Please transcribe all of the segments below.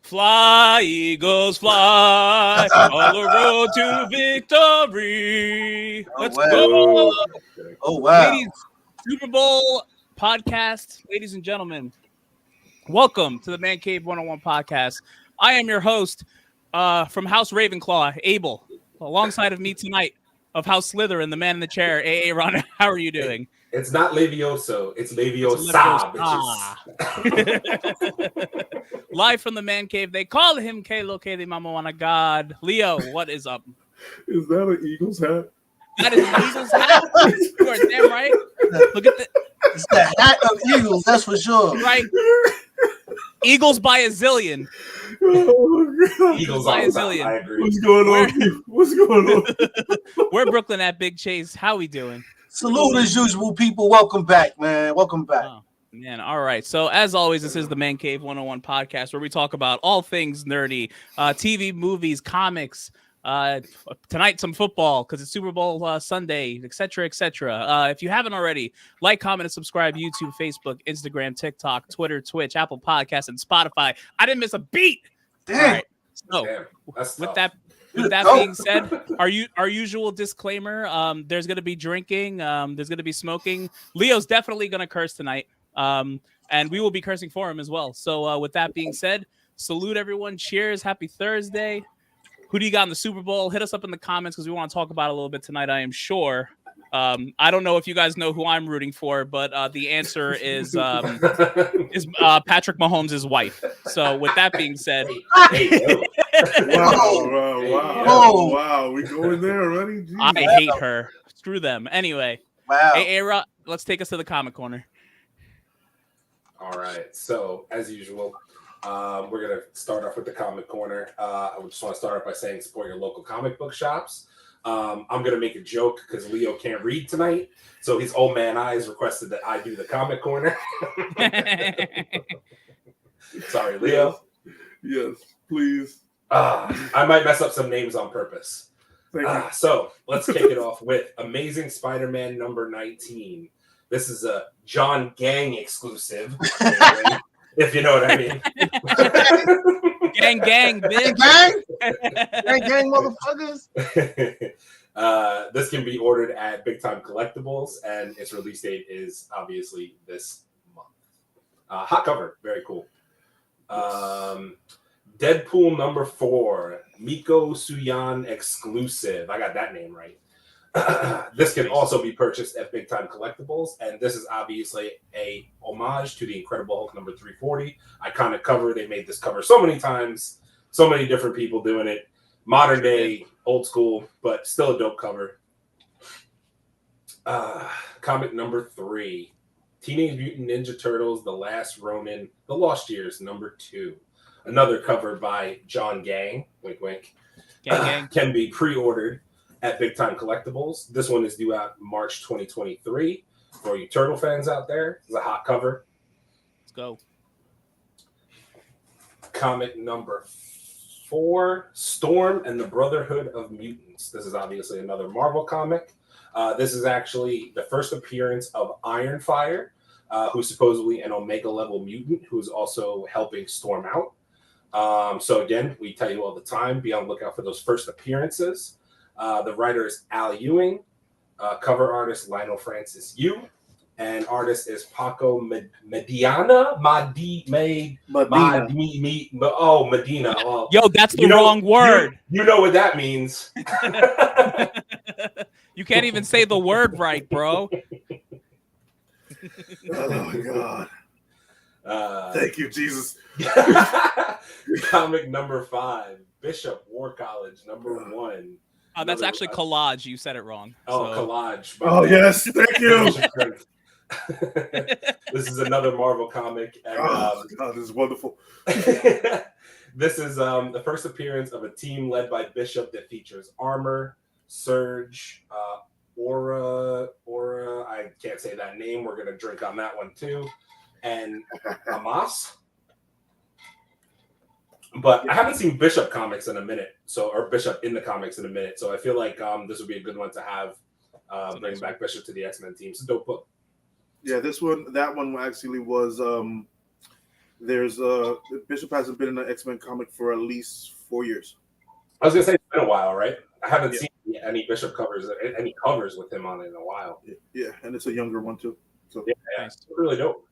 Fly, Eagles, fly on the road to victory. Let's go. Oh, wow. Ladies, Super Bowl podcast, ladies and gentlemen, welcome to the Mancave101 Podcast. I am your host from House Ravenclaw, Abel, alongside of me tonight of House Slytherin, the man in the chair, A.A. Ron. How are you doing? It's not Levioso, it's Leviosa, bitches. Live from the man cave. They call him Kalo Kali Mama Wanna God. Leo, what is up? Is that an Eagles hat? That is an Eagles hat. You are damn right. Look at the. It's the hat of Eagles, that's for sure. Right. Eagles by a zillion. Oh, Eagles by on a top, zillion. I agree. what's going on? What's going on? We're Brooklyn at Big Chase. How we doing? Salute as usual, people. Welcome back, man. Welcome back. Oh, man, all right. So as always, this is the Mancave101 Podcast, where we talk about all things nerdy, TV, movies, comics. Tonight, some football because it's Super Bowl Sunday, etc., etc. If you haven't already, like, comment, and subscribe. YouTube, Facebook, Instagram, TikTok, Twitter, Twitch, Apple Podcasts, and Spotify. I didn't miss a beat. Damn. All right. So Damn, that's with tough. that being said, our usual disclaimer: there's going to be drinking, there's going to be smoking. Leo's definitely going to curse tonight, and we will be cursing for him as well. So with that being said, salute everyone. Cheers. Happy Thursday. Who do you got in the Super Bowl? Hit us up in the comments because we want to talk about it a little bit tonight, I am sure. I don't know if you guys know who I'm rooting for, but the answer is Patrick Mahomes' wife. So with that being said, Wow. We going there already? Jeez. I hate her. Screw them. Anyway, Wow. hey, Ara, let's take us to the comic corner. All right. So, as usual, we're going to start off with the comic corner. I just want to start off by saying support your local comic book shops. I'm going to make a joke because Leo can't read tonight. So his old man eyes requested that I do the comic corner. Sorry, Leo. Yes, please. I might mess up some names on purpose. Thank you. So let's kick it off with Amazing Spider-Man number 19. This is a John Gang exclusive, if you know what I mean. Gang, bitch. Gang, motherfuckers. This can be ordered at Big Time Collectibles, and its release date is obviously this month. Hot cover, very cool. Deadpool number 4, Miko Suyan exclusive. I got that name right. This can also be purchased at Big Time Collectibles, and this is obviously a homage to the Incredible Hulk number 340. Iconic cover. They made this cover so many times, so many different people doing it. Modern day, old school, but still a dope cover. Comic number 3, Teenage Mutant Ninja Turtles: The Last Ronin, The Lost Years number 2. Another cover by John Gang. Wink, wink. Gang. Can be pre-ordered at Big Time Collectibles. This one is due out March 2023. For you Turtle fans out there, it's a hot cover. Let's go. Comic number 4, Storm and the Brotherhood of Mutants. This is obviously another Marvel comic. This is actually the first appearance of Ironfire, who's supposedly an Omega level mutant who's also helping Storm out. So again, we tell you all the time, be on the lookout for those first appearances. The writer is Al Ewing, cover artist Lionel Francis Yu, and artist is Paco Medina. Medina. Oh, Yo, that's the wrong word. You know what that means. You can't even say the word right, bro. Oh, my God. Thank you, Jesus. Comic number 5, Bishop War College number 1. That's actually collage. You said it wrong. Oh, so. collage. Oh, yes. Thank you. This is another Marvel comic. And, God, this is wonderful. This is the first appearance of a team led by Bishop that features Armor, Surge, Aura. I can't say that name. We're going to drink on that one too. And Hamas. But I haven't seen Bishop comics in a minute, or Bishop in the comics in a minute. So I feel like this would be a good one to have bring back Bishop to the X-Men team. It's a dope book. Yeah, that one actually was There's Bishop hasn't been in an X-Men comic for at least 4 years. I was gonna say it's been a while, right? I haven't Yeah. seen any Bishop covers, any covers with him on it in a while. Yeah, and it's a younger one too. So Yeah, it's really dope.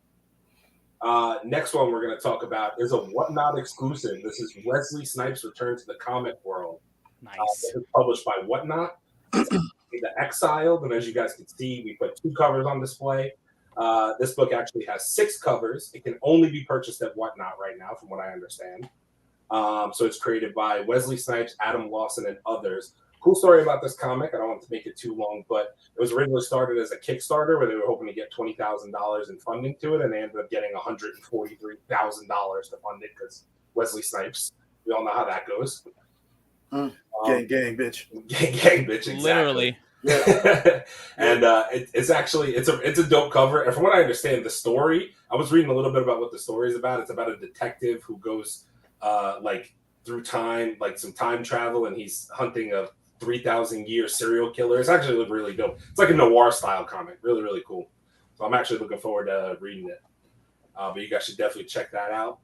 Next one we're going to talk about is a Whatnot exclusive. This is Wesley Snipes' Return to the Comic World. Nice. This is published by Whatnot. It's The Exiled, and as you guys can see, we put 2 covers on display. This book actually has 6 covers. It can only be purchased at Whatnot right now, from what I understand. So it's created by Wesley Snipes, Adam Lawson, and others. Cool story about this comic. I don't want to make it too long, but it was originally started as a Kickstarter where they were hoping to get $20,000 in funding to it, and they ended up getting $143,000 to fund it because Wesley Snipes. We all know how that goes. gang, bitch. Gang, bitch. Exactly. Literally. Yeah. And it's a dope cover. And from what I understand, the story, I was reading a little bit about what the story is about. It's about a detective who goes through time, like some time travel, and he's hunting a 3,000-year serial killer. It's actually really dope. It's like a noir style comic. Really, really cool. So I'm actually looking forward to reading it. But you guys should definitely check that out.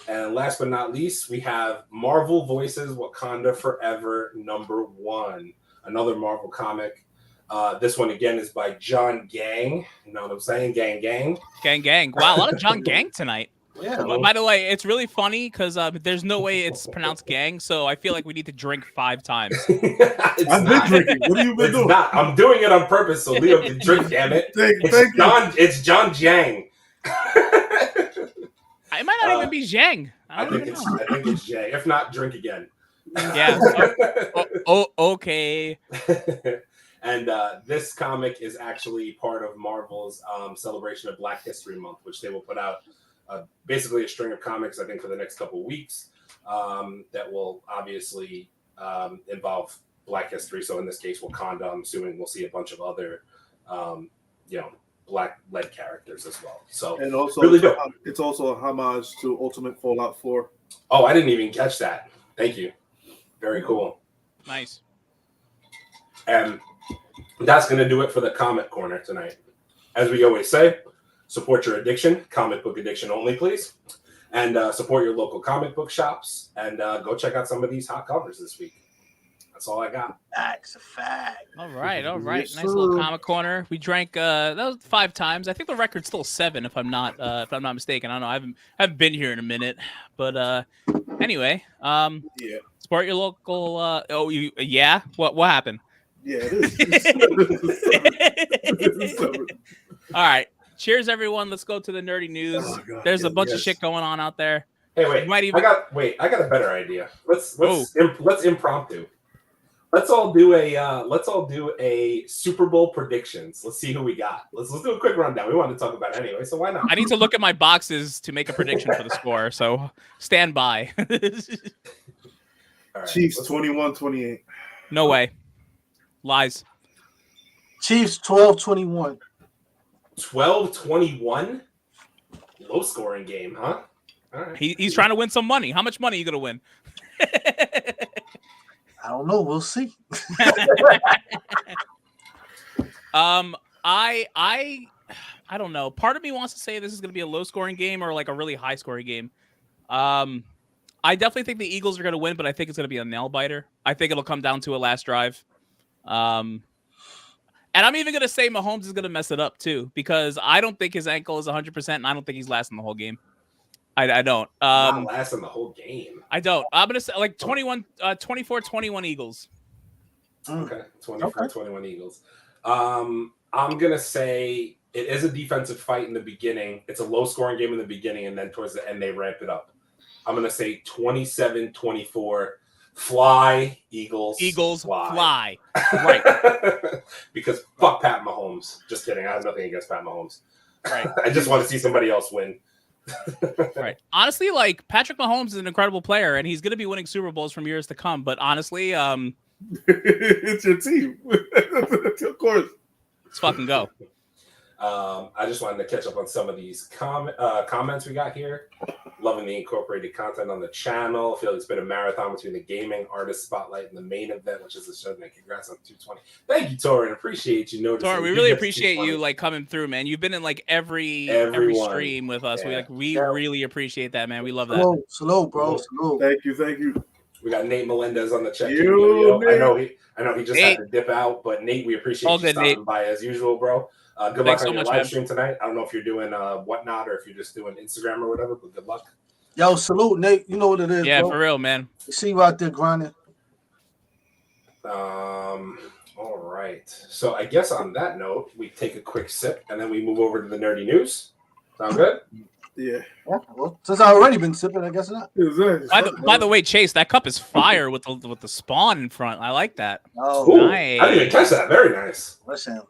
And last but not least, we have Marvel Voices Wakanda Forever #1. Another Marvel comic. This one, again, is by John Gang. You know what I'm saying? Gang, gang. Gang, gang. Wow, a lot of John Gang tonight. Yeah. By the way, it's really funny because there's no way it's pronounced gang, so I feel like we need to drink 5 times. I've been drinking. What have you been doing? Not. I'm doing it on purpose so Leo can drink, damn it. Thank you. It's John Jang. It might not even be Zhang. I think it's Jay. If not, drink again. Yeah. Okay. And this comic is actually part of Marvel's celebration of Black History Month, which they will put out basically a string of comics, I think, for the next couple of weeks that will obviously involve Black history. So in this case, Wakanda, I'm assuming we'll see a bunch of other, Black-led characters as well. So And also, really dope. It's also a homage to Ultimate Fallout 4. Oh, I didn't even catch that. Thank you. Very cool. Nice. And that's going to do it for the Comic Corner tonight. As we always say, support your addiction, comic book addiction only, please. And support your local comic book shops. And go check out some of these hot covers this week. That's all I got. Facts, a fact. All right. Yes, Nice little sir. comic corner. We drank that was 5 times. I think the record's still 7 if I'm not mistaken. I don't know. I haven't been here in a minute. But anyway, Yeah. support your local yeah? What happened? Yeah, it is. All right. Cheers, everyone. Let's go to the nerdy news. Oh, God, There's a bunch of yes. shit going on out there. Hey, wait. You might even- I got a better idea. Let's impromptu. Let's all do a Super Bowl predictions. Let's see who we got. Let's do a quick rundown. We wanted to talk about it anyway, so why not? I need to look at my boxes to make a prediction for the score, so stand by. All right, Chiefs let's- 21-28. No way. Lies. Chiefs 12-21. 12-21. Low scoring game, huh? All right. He's trying to win some money. How much money are you gonna win? I don't know. We'll see. I don't know. Part of me wants to say this is going to be a low-scoring game or like a really high-scoring game. I definitely think the Eagles are going to win, but I think it's going to be a nail-biter. I think it'll come down to a last drive. And I'm even going to say Mahomes is going to mess it up too, because I don't think his ankle is 100%, and I don't think he's lasting the whole game. I don't. Not lasting the whole game. I don't. I'm going to say like 24-21 Eagles. Okay, 24-21 Eagles. I'm going to say it is a defensive fight in the beginning. It's a low-scoring game in the beginning, and then towards the end, they ramp it up. I'm going to say 27-24. Fly, Eagles. Eagles fly. Right. Because fuck Pat Mahomes. Just kidding. I have nothing against Pat Mahomes. Right. I just want to see somebody else win. Right. Honestly, like Patrick Mahomes is an incredible player, and he's going to be winning Super Bowls from years to come. But honestly, It's your team. Of course. let's fucking go. I just wanted to catch up on some of these comments we got here. Loving the incorporated content on the channel. I feel like it's been a marathon between the gaming artist spotlight and the main event, which is the show. Congrats on 220. Thank you, Torin. Appreciate you noticing. Torin, we really appreciate you like coming through, man. You've been in like every stream with us. Yeah. We really appreciate that, man. We love that. Salute, bro. Salute. Thank you. We got Nate Melendez on the check. Yo, I know he just had to dip out, but Nate, we appreciate you stopping by as usual, bro. Good luck on your live stream tonight. I don't know if you're doing whatnot or if you're just doing Instagram or whatever, but good luck. Yo, salute, Nate. You know what it is, Yeah, bro. For real, man. You see you out there grinding. All right. So I guess on that note, we take a quick sip and then we move over to the nerdy news. Sound good? Yeah. Well, since I already been sipping, I guess not. By the way, Chase, that cup is fire with the spawn in front. I like that. Oh, nice. I didn't even catch that. Very nice. Listen.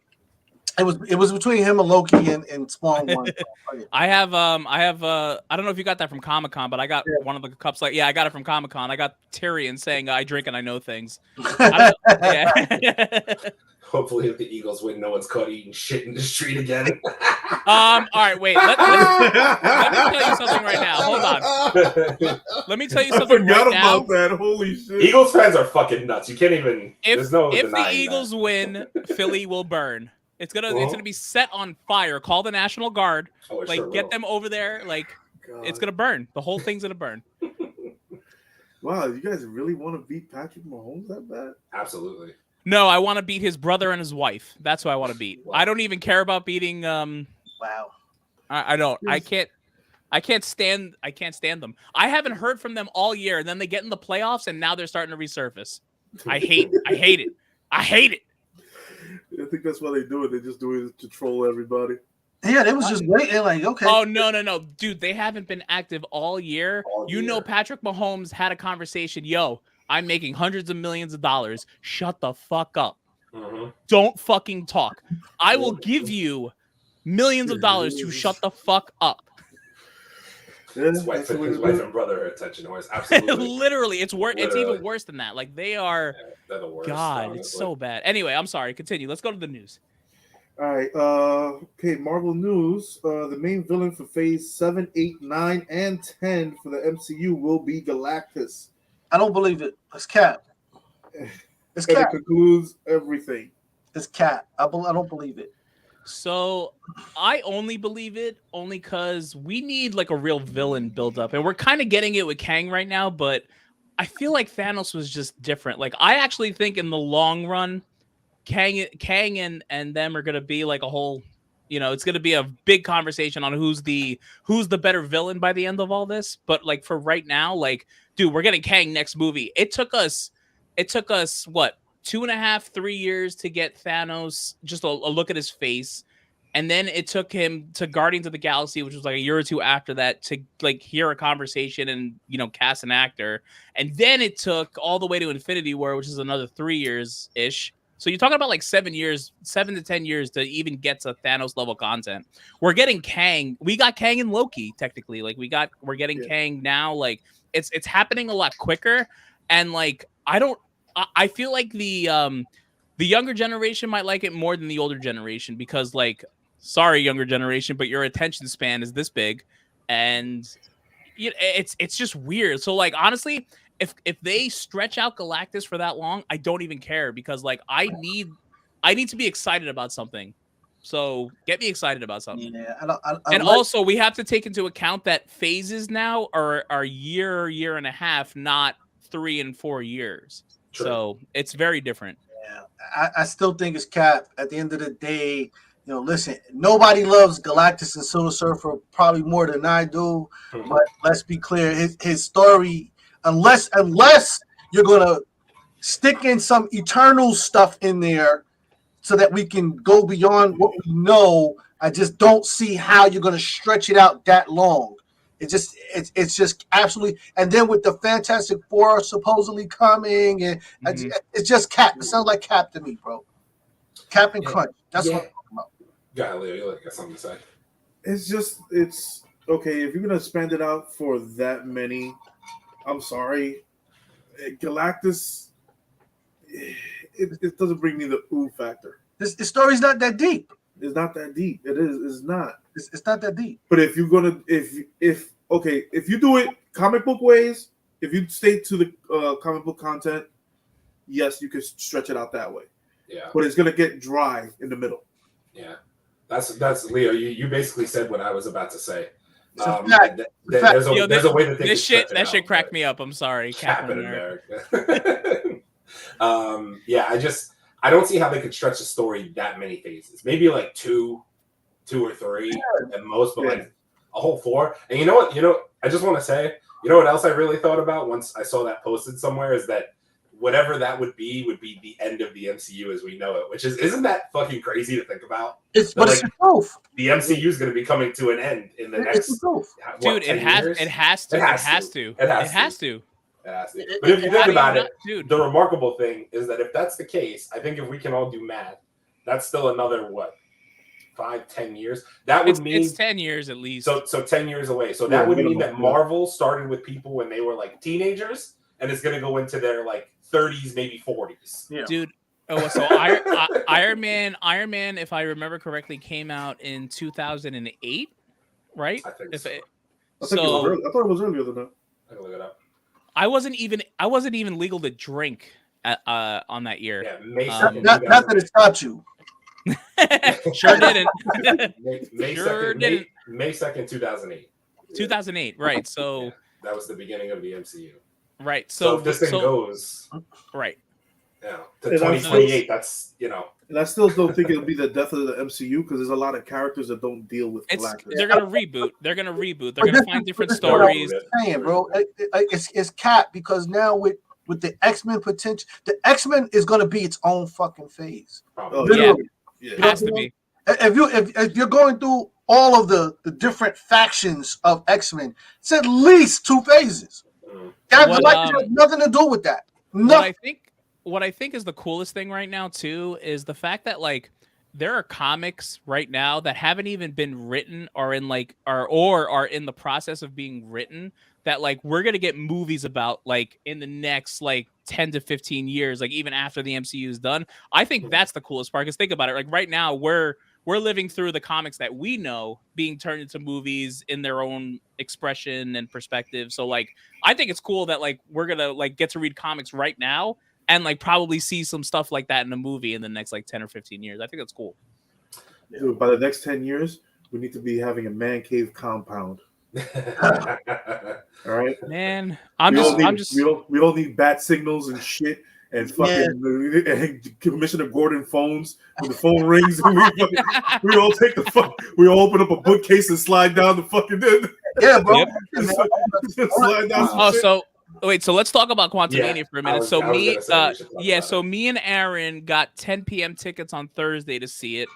It was between him and Loki and Spawn 1. I have I don't know if you got that from Comic-Con, but I got one of the cups. I got it from Comic-Con. I got Tyrion saying I drink and I know things. Hopefully, if the Eagles win, no one's caught eating shit in the street again. All right, wait. Let me tell you something right now. Hold on. Let me tell you something right now. About that. Holy shit. Eagles fans are fucking nuts. You can't even. If the Eagles win, Philly will burn. It's gonna be set on fire. Call the National Guard. Get them over there. It's gonna burn. The whole thing's gonna burn. Wow, you guys really want to beat Patrick Mahomes that bad? Absolutely. No, I want to beat his brother and his wife. That's who I want to beat. Wow. I don't even care about beating. Wow. I don't. I can't stand them. I haven't heard from them all year, and then they get in the playoffs, and now they're starting to resurface. I hate it. I think that's why they do it. They just do it to troll everybody. Yeah, they was just waiting. Okay. Oh no, dude! They haven't been active all year. You know, Patrick Mahomes had a conversation. Yo, I'm making hundreds of millions of dollars. Shut the fuck up. Mm-hmm. Don't fucking talk. I will give you millions of dollars to shut the fuck up. His wife and brother are attention whores. Absolutely. Literally, it's worse. It's even worse than that. They are. Yeah, they're the worst. God, it's so bad. Anyway, I'm sorry. Continue. Let's go to the news. All right. Okay. Marvel news. The main villain for Phase 7, 8, 9, and 10 for the MCU will be Galactus. I don't believe it. It's Cap. It's Cap. It concludes everything. It's Cap. I don't believe it. So I only believe it only because we need a real villain build up, and we're kind of getting it with Kang right now. But I feel like Thanos was just different. I actually think in the long run, Kang and them are gonna be a whole. It's gonna be a big conversation on who's the better villain by the end of all this. But for right now, dude, we're getting Kang next movie. It took us what? 2.5, 3 years to get Thanos, just a look at his face. And then it took him to Guardians of the Galaxy, which was a year or two after that, to hear a conversation and, cast an actor. And then it took all the way to Infinity War, which is another 3 years-ish. So you're talking about 7 to 10 years to even get to Thanos level content. We're getting Kang. We got Kang and Loki, technically. We're getting Kang now. It's happening a lot quicker. And I feel like the younger generation might like it more than the older generation because, sorry, younger generation, but your attention span is this big, and it's just weird. So, honestly, if they stretch out Galactus for that long, I don't even care because, I need to be excited about something. So get me excited about something. Yeah, and also we have to take into account that phases now are year and a half, not 3 and 4 years. True. So it's very different. Yeah, I still think it's Cap. At the end of the day, listen, nobody loves Galactus and Silver Surfer probably more than I do. Mm-hmm. But let's be clear, his story, unless you're gonna stick in some eternal stuff in there so that we can go beyond what we know, I just don't see how you're gonna stretch it out that long. It's just absolutely, and then with the Fantastic Four supposedly coming, and it's just Cap. It sounds like Cap to me, bro. Cap and Crunch. That's what I'm talking about. Yeah, Leo, you got something to say? It's okay if you're gonna spend it out for that many. I'm sorry, Galactus. It doesn't bring me the ooh factor. The story's not that deep. It's not that deep. It's not. It's not that deep. But if you're gonna, if you do it comic book ways, if you stay to the comic book content, yes, you can stretch it out that way. Yeah. But it's gonna get dry in the middle. Yeah. That's Leo. You basically said what I was about to say. There's a way that this shit cracked me up. I'm sorry, Captain America. I don't see how they could stretch a story that many phases. Maybe like two or three at most, but like a whole 4. And you know what? I just want to say, you know what else I really thought about once I saw that posted somewhere is that whatever that would be the end of the MCU as we know it, which isn't that fucking crazy to think about? It's the truth. The MCU is going to be coming to an end in the next. Dude, it has to. It has to. But if you think about it, dude, the remarkable thing is that if that's the case, I think if we can all do math, that's still another 5-10 years. That would mean it's 10 years at least. So 10 years away. So that would mean that Marvel started with people when they were like teenagers, and it's going to go into their like 30s, maybe 40s. Yeah. Dude. Oh, so Iron Man, if I remember correctly, came out in 2008, right? I think so. I thought it was earlier than that. I can look it up. I wasn't even legal to drink on that year. Yeah, May not that it stopped you. Sure didn't. May 2nd, 2008. 2008, right? So that was the beginning of the MCU. Right. So if this thing goes right. Yeah, to 2028. That's And I still don't think it'll be the death of the MCU because there's a lot of characters that don't deal with Galactus. They're gonna reboot. They're gonna find different stories. Saying, bro, it's Cap because now with the X-Men potential, the X-Men is gonna be its own fucking phase. Yeah, it has to be. If you're going through all of the different factions of X-Men, it's at least 2 phases. Galactus has nothing to do with that. What I think is the coolest thing right now too is the fact that like there are comics right now that haven't even been written or are in the process of being written that like we're gonna get movies about like in the next like 10 to 15 years, like even after the MCU is done. I think that's the coolest part because think about it, like right now we're living through the comics that we know being turned into movies in their own expression and perspective. So like I think it's cool that like we're gonna like get to read comics right now and like probably see some stuff like that in a movie in the next like 10 or 15 years. I think that's cool. Dude, by the next 10 years, we need to be having a man cave compound. All right, man. We don't need bat signals and shit and fucking and Commissioner Gordon phones when the phone rings. And we all take the fuck. We all open up a bookcase and slide down the fucking. Yeah, bro. Slide down so let's talk about Quantumania for a minute. So me and Aaron got 10 p.m. tickets on Thursday to see it.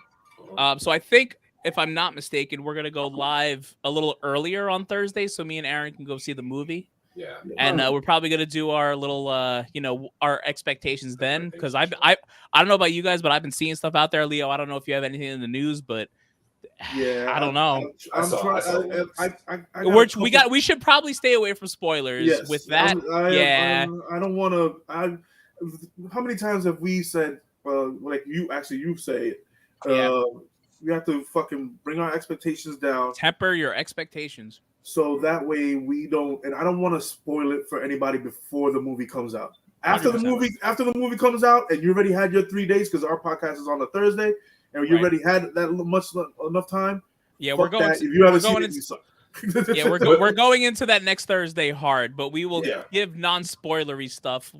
So I think, if I'm not mistaken, we're gonna go live a little earlier on Thursday, so me and Aaron can go see the movie. Yeah. And we're probably gonna do our little, our expectations then, because I don't know about you guys, but I've been seeing stuff out there. Leo, I don't know if you have anything in the news, but yeah, I don't know. We should probably stay away from spoilers with that. I don't want to. How many times have we said, like you say it? We have to fucking bring our expectations down. Temper your expectations. So that way we don't, and I don't want to spoil it for anybody before the movie comes out. After 100%. After the movie comes out, and you already had your 3 days because our podcast is on a Thursday, and you already had that enough time. Yeah, we're going. If you haven't seen it, you suck. Yeah, we're going into that next Thursday hard, but we will give non-spoilery stuff.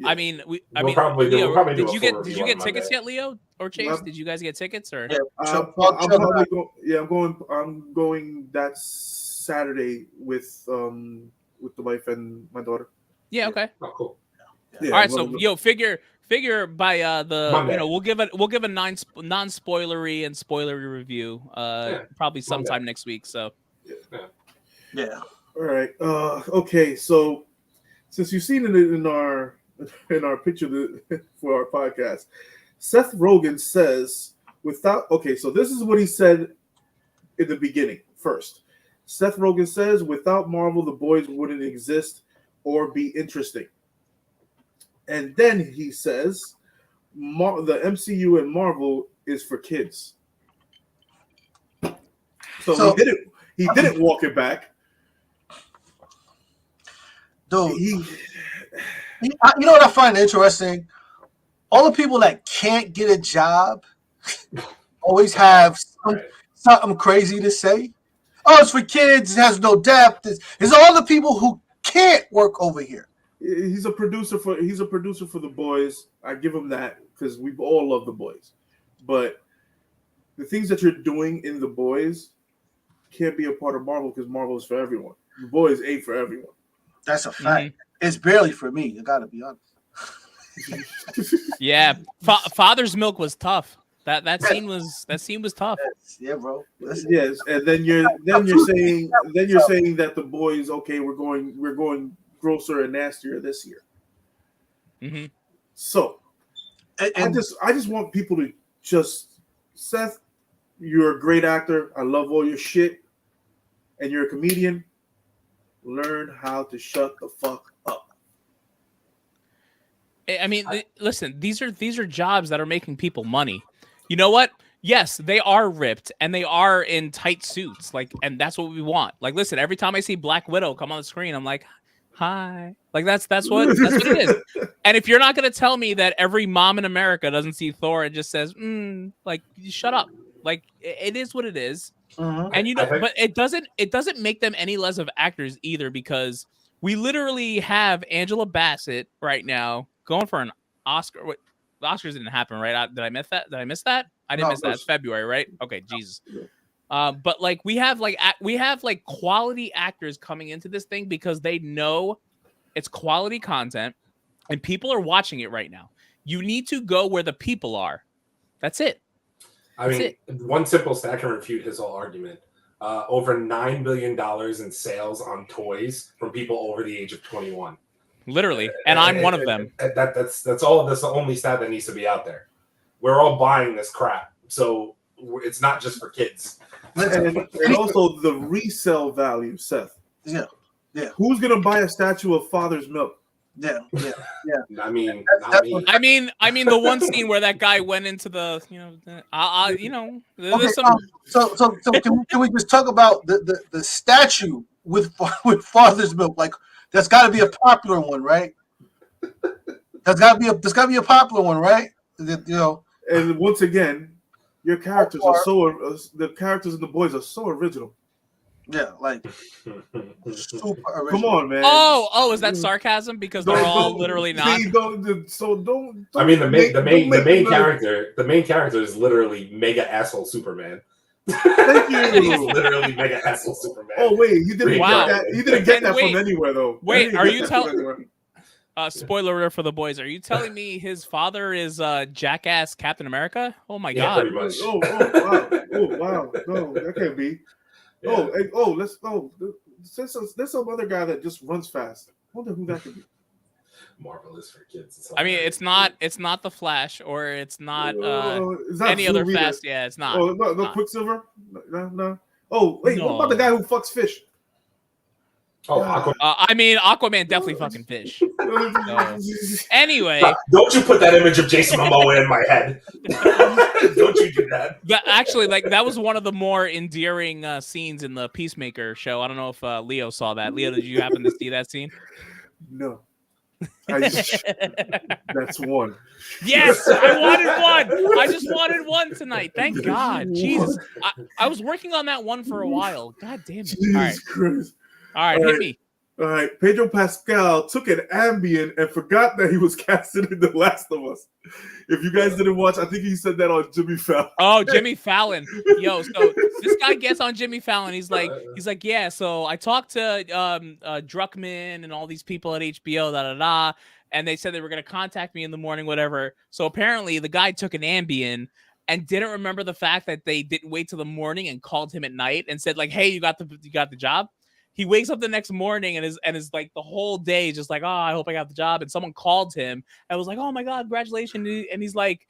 I mean, we'll probably do. Did you get tickets yet, Leo or Chase? Did you guys get tickets or? Yeah, I'm going that Saturday with the wife and my daughter. Yeah. Okay. Oh, cool. Yeah, all right. So figure by the Monday. we'll give a non-spoilery and spoilery review probably sometime next week. So. Yeah. All right. Okay. So, since you've seen it in our picture for our podcast, Seth Rogen says so this is what he said in the beginning. First, Seth Rogen says, "Without Marvel, the boys wouldn't exist or be interesting." And then he says, "The MCU and Marvel is for kids." So he didn't walk it back. Dude, you know what I find interesting? All the people that can't get a job always have something crazy to say. Oh, it's for kids. It has no depth. It's all the people who can't work over here. He's a producer for The Boys. I give him that because we all love The Boys. But the things that you're doing in The Boys can't be a part of Marvel because Marvel is for everyone. The Boys ain't for everyone. That's a fact. Mm-hmm. It's barely for me. You gotta be honest. Yeah, Father's Milk was tough. That scene was tough. Yeah, bro. Yes, and then you're saying that The Boys, okay, we're going grosser and nastier this year. Mm-hmm. So, I just want people to just, Seth, you're a great actor. I love all your shit, and you're a comedian. Learn how to shut the fuck up. I mean, listen, these are jobs that are making people money. You know what? Yes, they are ripped and they are in tight suits, and that's what we want. Like, listen, every time I see Black Widow come on the screen, I'm like, hi. Like that's what it is. And if you're not gonna tell me that every mom in America doesn't see Thor and just says, like, shut up. Like, it is what it is. Mm-hmm. And but it doesn't make them any less of actors either, because we literally have Angela Bassett right now going for an Oscar. Wait, the Oscars didn't happen, right? Did I miss that? I didn't miss that. It's February, right? Okay, Jesus. But we have quality actors coming into this thing because they know it's quality content and people are watching it right now. You need to go where the people are. That's it. One simple stat can refute his whole argument. Over $9 billion in sales on toys from people over the age of 21. Literally, and I'm one of them. That's all. That's the only stat that needs to be out there. We're all buying this crap, so it's not just for kids. And also the resale value, Seth. Yeah. Who's gonna buy a statue of Father's Milk? Yeah. I mean, not me. I mean, the one scene where that guy went into the, there's some. So can we just talk about the statue with Father's Milk? Like, that's got to be a popular one, right? That's got to be a popular one, right? And once again, your characters are the characters in The Boys are so original. Yeah, like super original. Come on, man. Oh, is that sarcasm? Because they're all literally not. I mean, the main character is literally mega asshole Superman. Thank you. He's literally mega asshole Superman. Oh wait, he didn't get that. He didn't get that from anywhere though. Wait, are you telling? Spoiler alert for The Boys. Are you telling me his father is jackass Captain America? Oh my god. Pretty much. Oh wow. No, that can't be. Yeah. Let's go. There's some other guy that just runs fast. I wonder who that could be. Marvel is for kids. I mean, it's not the Flash, or it's not any other fast. Yeah, it's not. Oh, no, Quicksilver. No. Oh, wait, what about the guy who fucks fish? Oh, Aquaman. I mean, Aquaman definitely fucking fish. So, anyway, don't you put that image of Jason Momoa in my head? Don't you do that? Actually, that was one of the more endearing scenes in the Peacemaker show. I don't know if Leo saw that. Leo, did you happen to see that scene? No. That's one. Yes, I wanted one. I just wanted one tonight. Thank God. Jesus, I was working on that one for a while. God damn it! Jesus Christ. All right, hit me. All right, Pedro Pascal took an Ambien and forgot that he was casted in The Last of Us. If you guys didn't watch, I think he said that on Jimmy Fallon. Oh, Jimmy Fallon. Yo, so this guy gets on Jimmy Fallon. He's like, yeah, so I talked to Druckmann and all these people at HBO, and they said they were going to contact me in the morning, whatever. So apparently the guy took an Ambien and didn't remember the fact that they didn't wait till the morning and called him at night and said, like, hey, you got the job. He wakes up the next morning and is like the whole day just like, oh, I hope I got the job. And someone called him and was like, oh my God, congratulations. And he's like,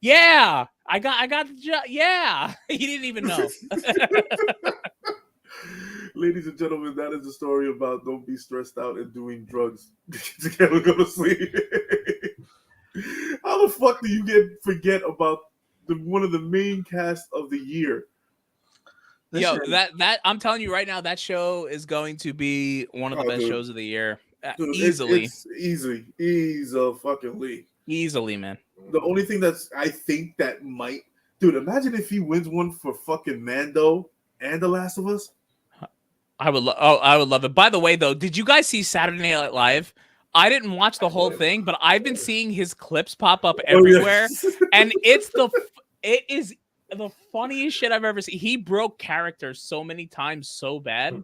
yeah, I got the job. Yeah. He didn't even know. Ladies and gentlemen, that is the story about don't be stressed out and doing drugs to go to sleep. How the fuck do you forget about one of the main cast of the year? Yo, Listen, that I'm telling you right now, that show is going to be one of the best shows of the year. Dude, Easily. it's easily, fucking Easily, man. The only thing I think that might, dude, imagine if he wins one for fucking Mando and The Last of Us. I would love it. By the way, though, did you guys see Saturday Night Live? I didn't watch the whole thing, but I've been seeing his clips pop up everywhere, and it is the funniest shit I've ever seen. He broke character so many times so bad.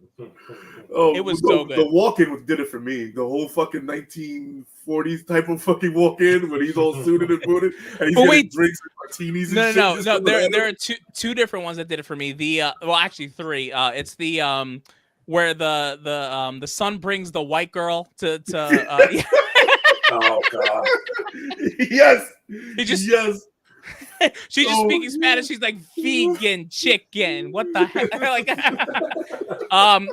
Oh, it was so good. The walk-in did it for me. The whole fucking 1940s type of fucking walk-in when he's all suited and booted, and he's getting drinks and martinis. And No. There are two different ones that did it for me. Well, actually three. It's the where the son brings the white girl to Oh god. Yes. She's just speaking Spanish. She's like vegan chicken. What the heck? Like,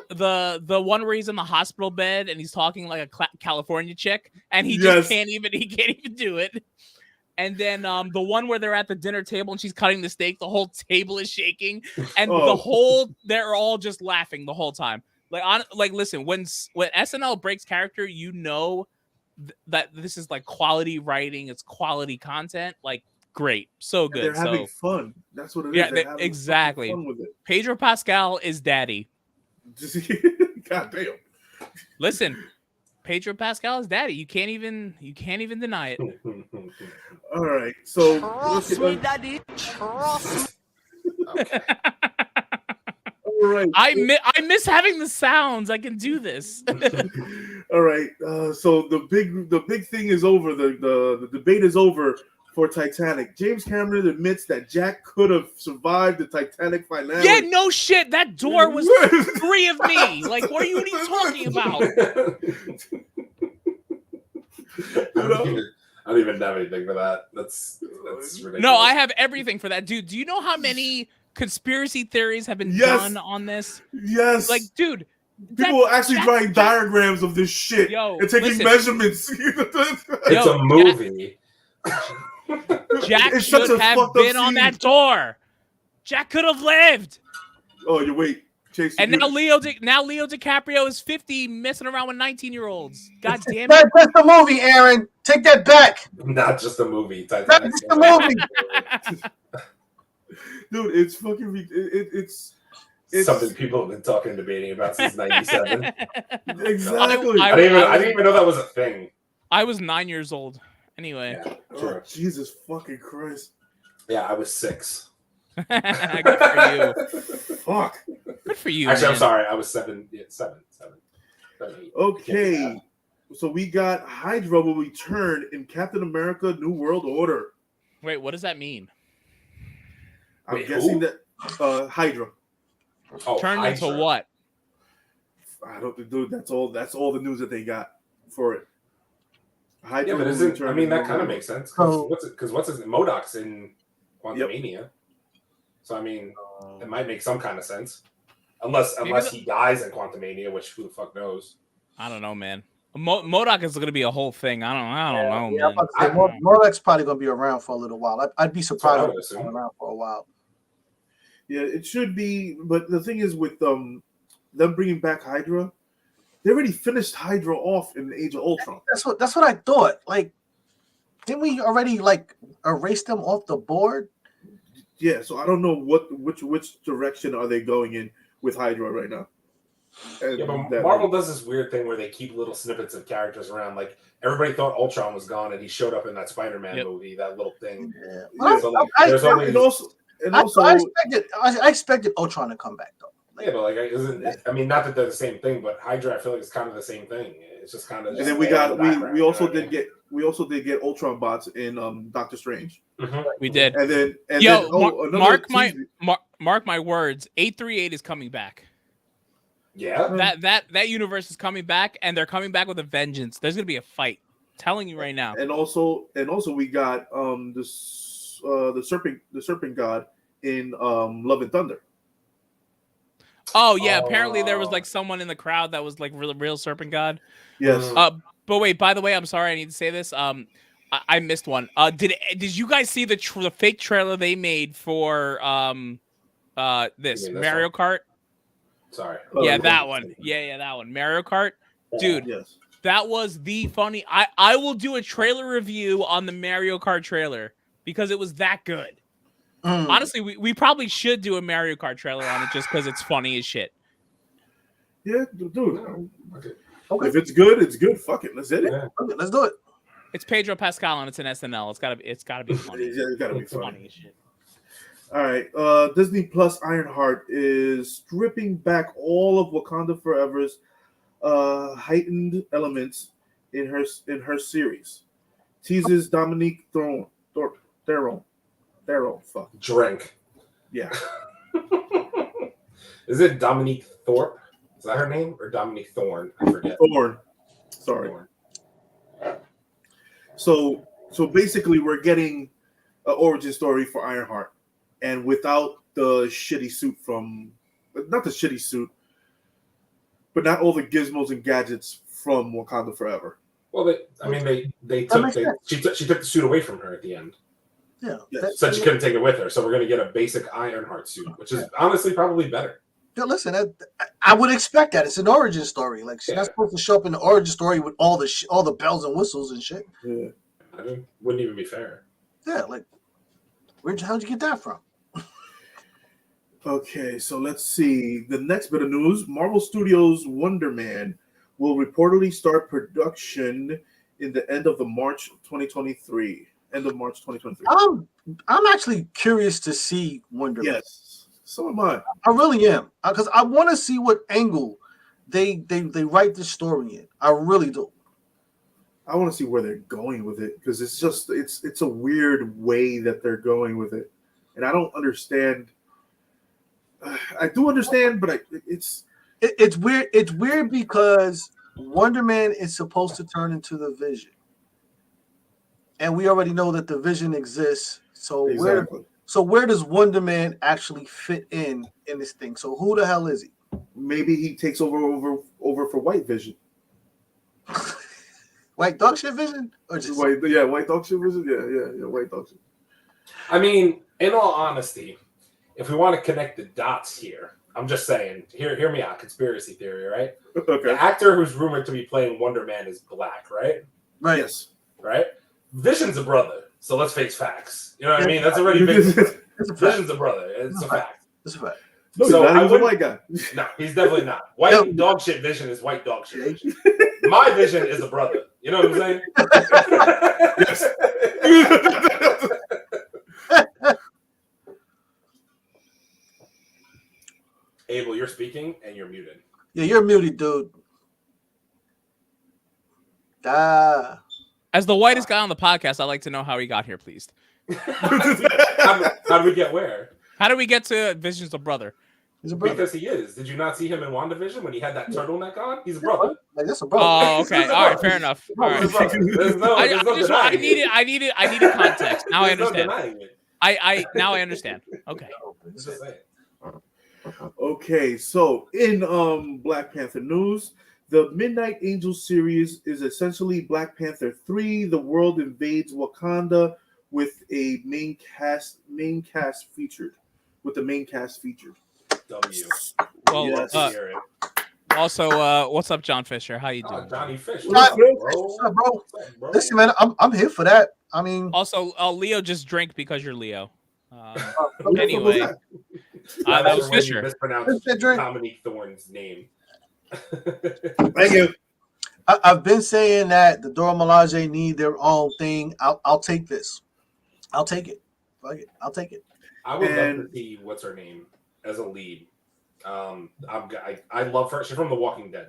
the one where he's in the hospital bed and he's talking like a California chick, and he just can't even do it. And then the one where they're at the dinner table and she's cutting the steak, the whole table is shaking, and they're all just laughing the whole time. Listen, when SNL breaks character, you know that this is like quality writing, it's quality content, like great, so good. They're having fun. That's what it is. Yeah, exactly. Fun with it. Pedro Pascal is daddy. God damn. Listen, Pedro Pascal is daddy. You can't even deny it. All right, so trust me, daddy. Trust me. All right. I miss having the sounds. I can do this. All right. So the big thing is over. The debate is over for Titanic. James Cameron admits that Jack could have survived the Titanic finale. Yeah, no shit. That door was free of me. Like, what are you talking about? I don't even have anything for that. That's ridiculous. No, I have everything for that, dude. Do you know how many conspiracy theories have been done on this? Yes. Like, dude, people are actually drawing diagrams of this shit and taking measurements. It's a movie. Jack should have been on that door. Jack could have lived. Oh, you wait. Chase, and now Leo DiCaprio is 50 messing around with 19-year-olds. God damn it. That's just a movie, Aaron. Take that back. Not just a movie. That's just a movie. Dude, it's fucking it's something people have been talking and debating about since '97. Exactly. I didn't even know that was a thing. I was 9 years old. Anyway. Yeah, oh, Jesus fucking Christ. Yeah, I was 6. Good for you. Fuck. Good for you. Actually, man. I'm sorry. I was 7. Yeah, 7. 8. Okay. So we got Hydra will return in Captain America: New World Order. Wait, what does that mean? I'm guessing that Hydra. Turned into what? I don't, dude. That's all the news that they got for it. Hydra but isn't? I mean, that kind of makes sense. Because what's his MODOK's in Quantumania? Yep. So I mean, it might make some kind of sense, unless he dies in Quantumania, which who the fuck knows? I don't know, man. MODOK is going to be a whole thing. I don't know, man. MODOK's probably going to be around for a little while. I'd be surprised if it's around for a while. Yeah, it should be. But the thing is, with them bringing back Hydra, they already finished Hydra off in Age of Ultron. That's what I thought. Like, didn't we already erase them off the board? Yeah, so I don't know which direction are they going in with Hydra right now. And but Marvel does this weird thing where they keep little snippets of characters around. Like everybody thought Ultron was gone, and he showed up in that Spider-Man movie. That little thing. Yeah. So, I expected Ultron to come back though. Yeah, but I mean, not that they're the same thing, but Hydra, I feel like it's kind of the same thing. It's just kind of. And then we also did get Ultron bots in Doctor Strange. Mm-hmm. We did. And then mark my words. 838 is coming back. Yeah. That universe is coming back, and they're coming back with a vengeance. There's gonna be a fight. I'm telling you right now. And also we got the serpent god in Love and Thunder. Oh yeah, apparently there was someone in the crowd that was real serpent god. Yes. But wait, by the way, I'm sorry, I need to say this. I missed one. Did you guys see the fake trailer they made for This You mean this Mario one? Kart. Sorry. Oh, Yeah, yeah. that one. Yeah, that one. Mario Kart. Dude, Yes. that was the funny. I will do a trailer review on the Mario Kart trailer because it was that good. Honestly, we probably should do a Mario Kart trailer on it just because it's funny as shit. Yeah, dude. Okay. Okay. If it's good, it's good. Fuck it. Let's hit it. Yeah. Okay, let's do it. It's Pedro Pascal and it's an SNL. It's gotta be funny. Yeah, it gotta be It's funny. as shit. All right. Disney Plus Ironheart is stripping back all of Wakanda Forever's heightened elements in her series. Teases Dominique Theron. Fuck. Drink. Yeah. Is it Dominique Thorpe? Is that her name? Or Dominique Thorne? I forget. Thorn. Sorry. Thorne. So basically, we're getting an origin story for Ironheart, and without the shitty suit not the shitty suit, but not all the gizmos and gadgets from Wakanda Forever. Well, they That makes took she took the suit away from her at the end. Yeah. Yes. Said she couldn't take it with her, so we're gonna get a basic Ironheart suit, which is honestly probably better. Yeah, listen, I would expect that. It's an origin story. Like she's not supposed to show up in the origin story with all the bells and whistles and shit. Yeah. Wouldn't even be fair. Yeah, like how'd you get that from? Okay, so let's see. The next bit of news: Marvel Studios' Wonder Man will reportedly start production in the end of March 2023. I'm actually curious to see Wonder Man. Yes, so am I. I really am, because I want to see what angle they write this story in. I really do. I want to see where they're going with it because it's a weird way that they're going with it, and I don't understand. I do understand, but it's weird. It's weird because Wonder Man is supposed to turn into the Vision, and we already know that the Vision exists. So exactly. where does Wonder Man actually fit in this thing? So who the hell is he? Maybe he takes over for White Vision. White dog shit Vision, or just White dog shit Vision. Yeah, white dog shit. I mean, in all honesty, if we want to connect the dots here, I'm just saying, hear me out, conspiracy theory, right? Okay. The actor who's rumored to be playing Wonder Man is black, right? right? Yes. Right? Vision's a brother, so let's face facts. You know what I mean? That's already big. It's a fact. Vision's a brother. It's a fact. It's a fact. No, So he's not. I He's a white guy. No, he's definitely not. White dog shit Vision is white dog shit Vision. My Vision is a brother. You know what I'm saying? Yes. Abel, you're speaking and you're muted. Yeah, you're muted, dude. As the whitest guy on the podcast, I'd like to know how he got here, please. How do we get where? How do we get to Vision's a brother? He's a brother. Because he is. Did you not see him in WandaVision when he had that turtleneck on? He's a brother. Like, that's a brother. Oh, okay. All right, fair enough. All right. There's no I denying it. needed context. Now I There's no understand. denying it. I now I understand. Okay. Just saying. Okay, so in Black Panther news, the Midnight Angel series is essentially Black Panther 3. The world invades Wakanda with a main cast featured. W. Well, Yes. Hear it. also, what's up, John Fisher? How you Oh, doing? Johnny Fish. What's up, bro? What's up, bro? What's up, bro? Listen, man, I'm here for that. I mean, Also, Leo just drank because you're Leo. okay. Anyway, I'm that not was sure when you Fisher. mispronounced Fisher drink. Dominique Thorne's name. Thank you. I've been saying that the Dora Milaje need their own thing. I'll take this. I'll take it. Fuck it. I'll take it. I would love And- to see what's her name as a lead. I love her. She's from The Walking Dead.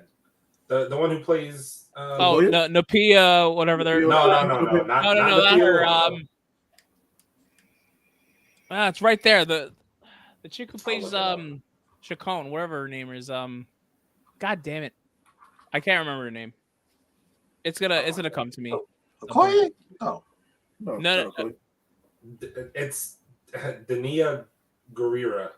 The one who plays. Oh, Napia, whatever they're. no, No, not her. It's right there. The chick who plays Chacon, whatever her name is. God damn it, I can't remember her name. It's gonna come to me. Okoye? No. No. It's Dania Gurira.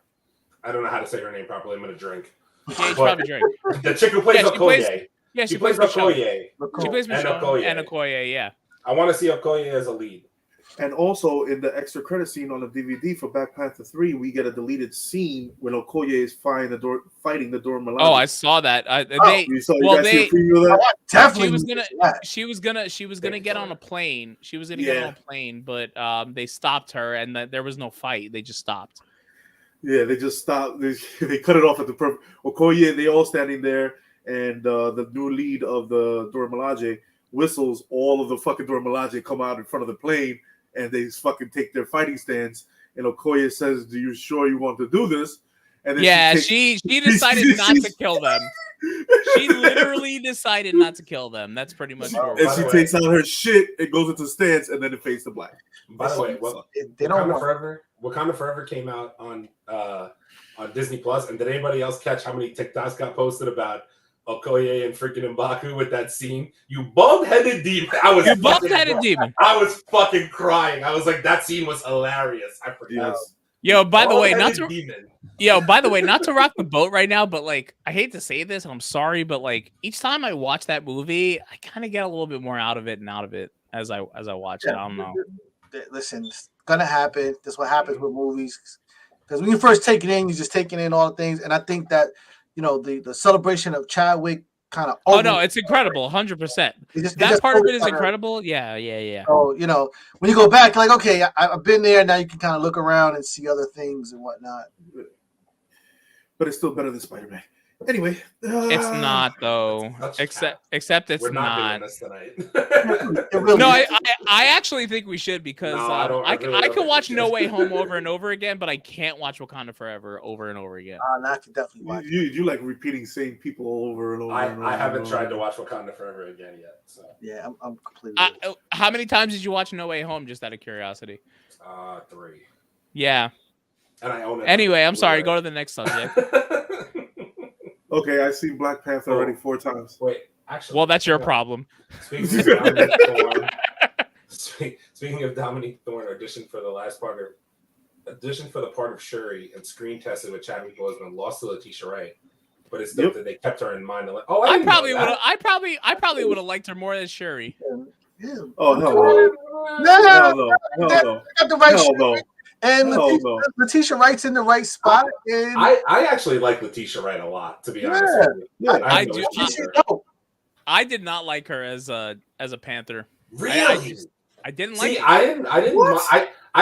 I don't know how to say her name properly. I'm gonna drink. Yeah, you probably drink. The chick who plays Yeah, Okoye. Yeah, she plays Michonne. Okoye. She plays And Michonne Okoye. and Okoye. Yeah. I want to see Okoye as a lead. And also in the extra credit scene on the DVD for Black Panther 3, we get a deleted scene when Okoye is fighting the Dora Milaje. Oh, I saw that. You see a preview of that? Definitely. She was gonna get on a plane. She was gonna get on a plane, but they stopped her, and there was no fight. They just stopped. Yeah, they just stopped. They cut it off at the perfect. Okoye, they all standing there, and the new lead of the Dora Milaje whistles. All of the fucking Dora Milaje come out in front of the plane, and they fucking take their fighting stance. And Okoye says, "Do you sure you want to do this?" And then she decided not to kill them. She literally decided not to kill them. That's pretty much what and she takes out her shit, it goes into stance, and then it fades to black. By the way, Wakanda Forever came out on Disney Plus, and did anybody else catch how many TikToks got posted about Okoye and freaking M'Baku with that scene? You bald-headed demon! I was fucking crying. I was like, that scene was hilarious. I forgot. Yo, by the way, not to rock the boat right now, but like, I hate to say this, and I'm sorry, but like, each time I watch that movie, I kind of get a little bit more out of it as I watch it. I don't know. Listen, it's gonna happen. That's what happens with movies. Because when you first take it in, you're just taking in all the things, and I think that the celebration of Chadwick kind of. Oh no, it's incredible, 100%. That part of it is incredible. Yeah. So when you go back, like, okay, I've been there. Now you can kind of look around and see other things and whatnot. But it's still better than Spider-Man. Anyway, it's not though. Except it's not. Doing this tonight. No, I actually think we should because I could watch No Way Home over and over again, but I can't watch Wakanda Forever over and over again. I could definitely watch. You like repeating same people over and over. I haven't tried to watch Wakanda Forever again yet. So yeah, I'm completely. How many times did you watch No Way Home? Just out of curiosity. 3. Yeah. And I own it. Anyway, I'm sorry. Go to the next subject. Okay, I've seen Black Panther already 4 times. Wait, actually. Well, that's your problem. Speaking of Dominique Thorne, auditioned for the part of Shuri and screen tested with Chadwick Boseman, lost to Letitia Wright, but it's dope that they kept her in mind. Like, I probably would have liked her more than Shuri. Yeah. Oh no. And Letitia Wright's in the right spot. And I actually like Letitia Wright a lot, to be honest with you. Yeah, I did not like her as a Panther. Really? I didn't like. I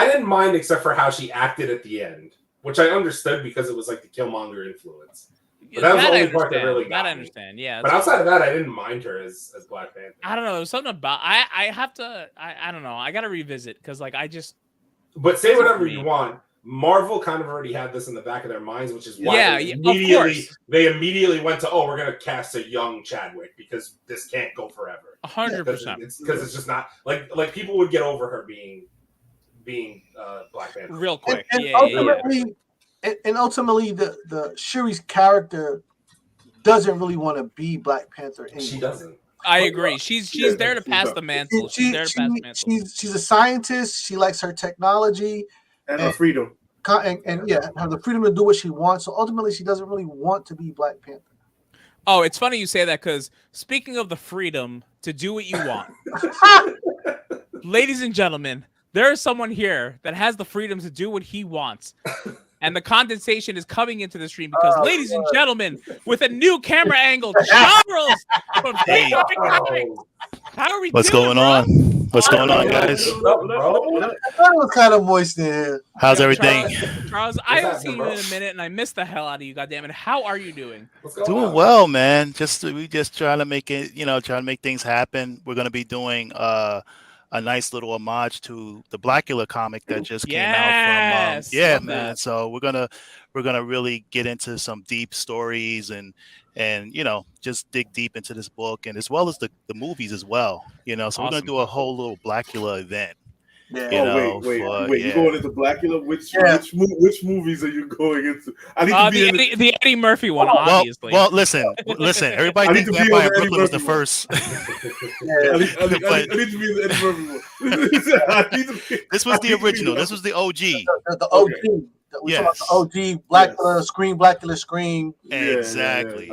didn't mind except for how she acted at the end, which I understood because it was like the Killmonger influence. But that was the only part that really got me. I understand. Yeah. But outside of that, I didn't mind her as Black Panther. I don't know. There was something about I don't know. I got to revisit because like I just. But say whatever you want. Marvel kind of already had this in the back of their minds, which is why they immediately went to, we're going to cast a young Chadwick because this can't go forever. 100%. Because it's just not like people would get over her being Black Panther real quick. And ultimately, the Shuri's character doesn't really want to be Black Panther anymore. She doesn't. I agree. She's there to pass the mantle. She's there to pass the mantle. She's a scientist. She likes her technology and her freedom. And have the freedom to do what she wants. So ultimately, she doesn't really want to be Black Panther. Oh, it's funny you say that because speaking of the freedom to do what you want, ladies and gentlemen, there is someone here that has the freedom to do what he wants. And the condensation is coming into the stream because, ladies and gentlemen, with a new camera angle, Charles from How are we What's doing, going bro? on? What's going on, guys? I thought it was kind of moist in here. How's everything? Charles, I haven't seen you in a minute, and I missed the hell out of you. Goddamn it! How are you doing? Doing well, man. We just trying to make it, trying to make things happen. We're gonna be doing a nice little homage to the Blackula comic that just came out from man. So we're gonna really get into some deep stories and just dig deep into this book and as well as the movies as well. So awesome. We're gonna do a whole little Blackula event. Yeah. Wait. You're going into Blackula? Which movies are you going into? I need to be the Eddie Murphy one, obviously. Well, listen. Everybody thinks Vampire Brooklyn was the first. I need to be in the Eddie Murphy one. This was the original. This was the OG. The OG. Okay. We talking about the OG Blackula Scream, Blackula Scream. Exactly.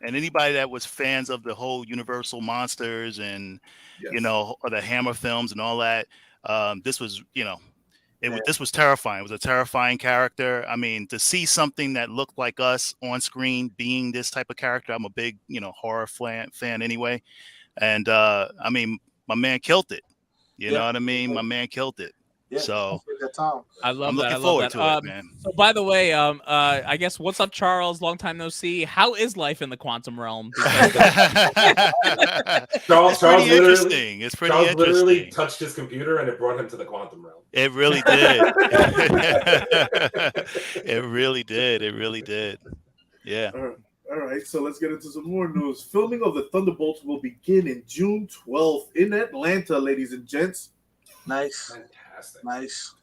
And anybody that was fans of the whole Universal Monsters and Yes. or the Hammer films and all that, this was Yeah. this was terrifying. It was a terrifying character. I mean, to see something that looked like us on screen being this type of character, I'm a big horror fan anyway, and I mean, my man killed it. You know what I mean? My man killed it. Yeah, So I love I'm that. looking I love forward that. to it, man. So by the way, I guess what's up, Charles? Long time no see. How is life in the quantum realm? Charles pretty literally, interesting. It's pretty Charles interesting. literally touched his computer and it brought him to the quantum realm. It really did. It really did. It really did. Yeah. All right, so let's get into some more news. Filming of the Thunderbolts will begin in June 12th in Atlanta, ladies and gents. Nice. Fantastic. Nice.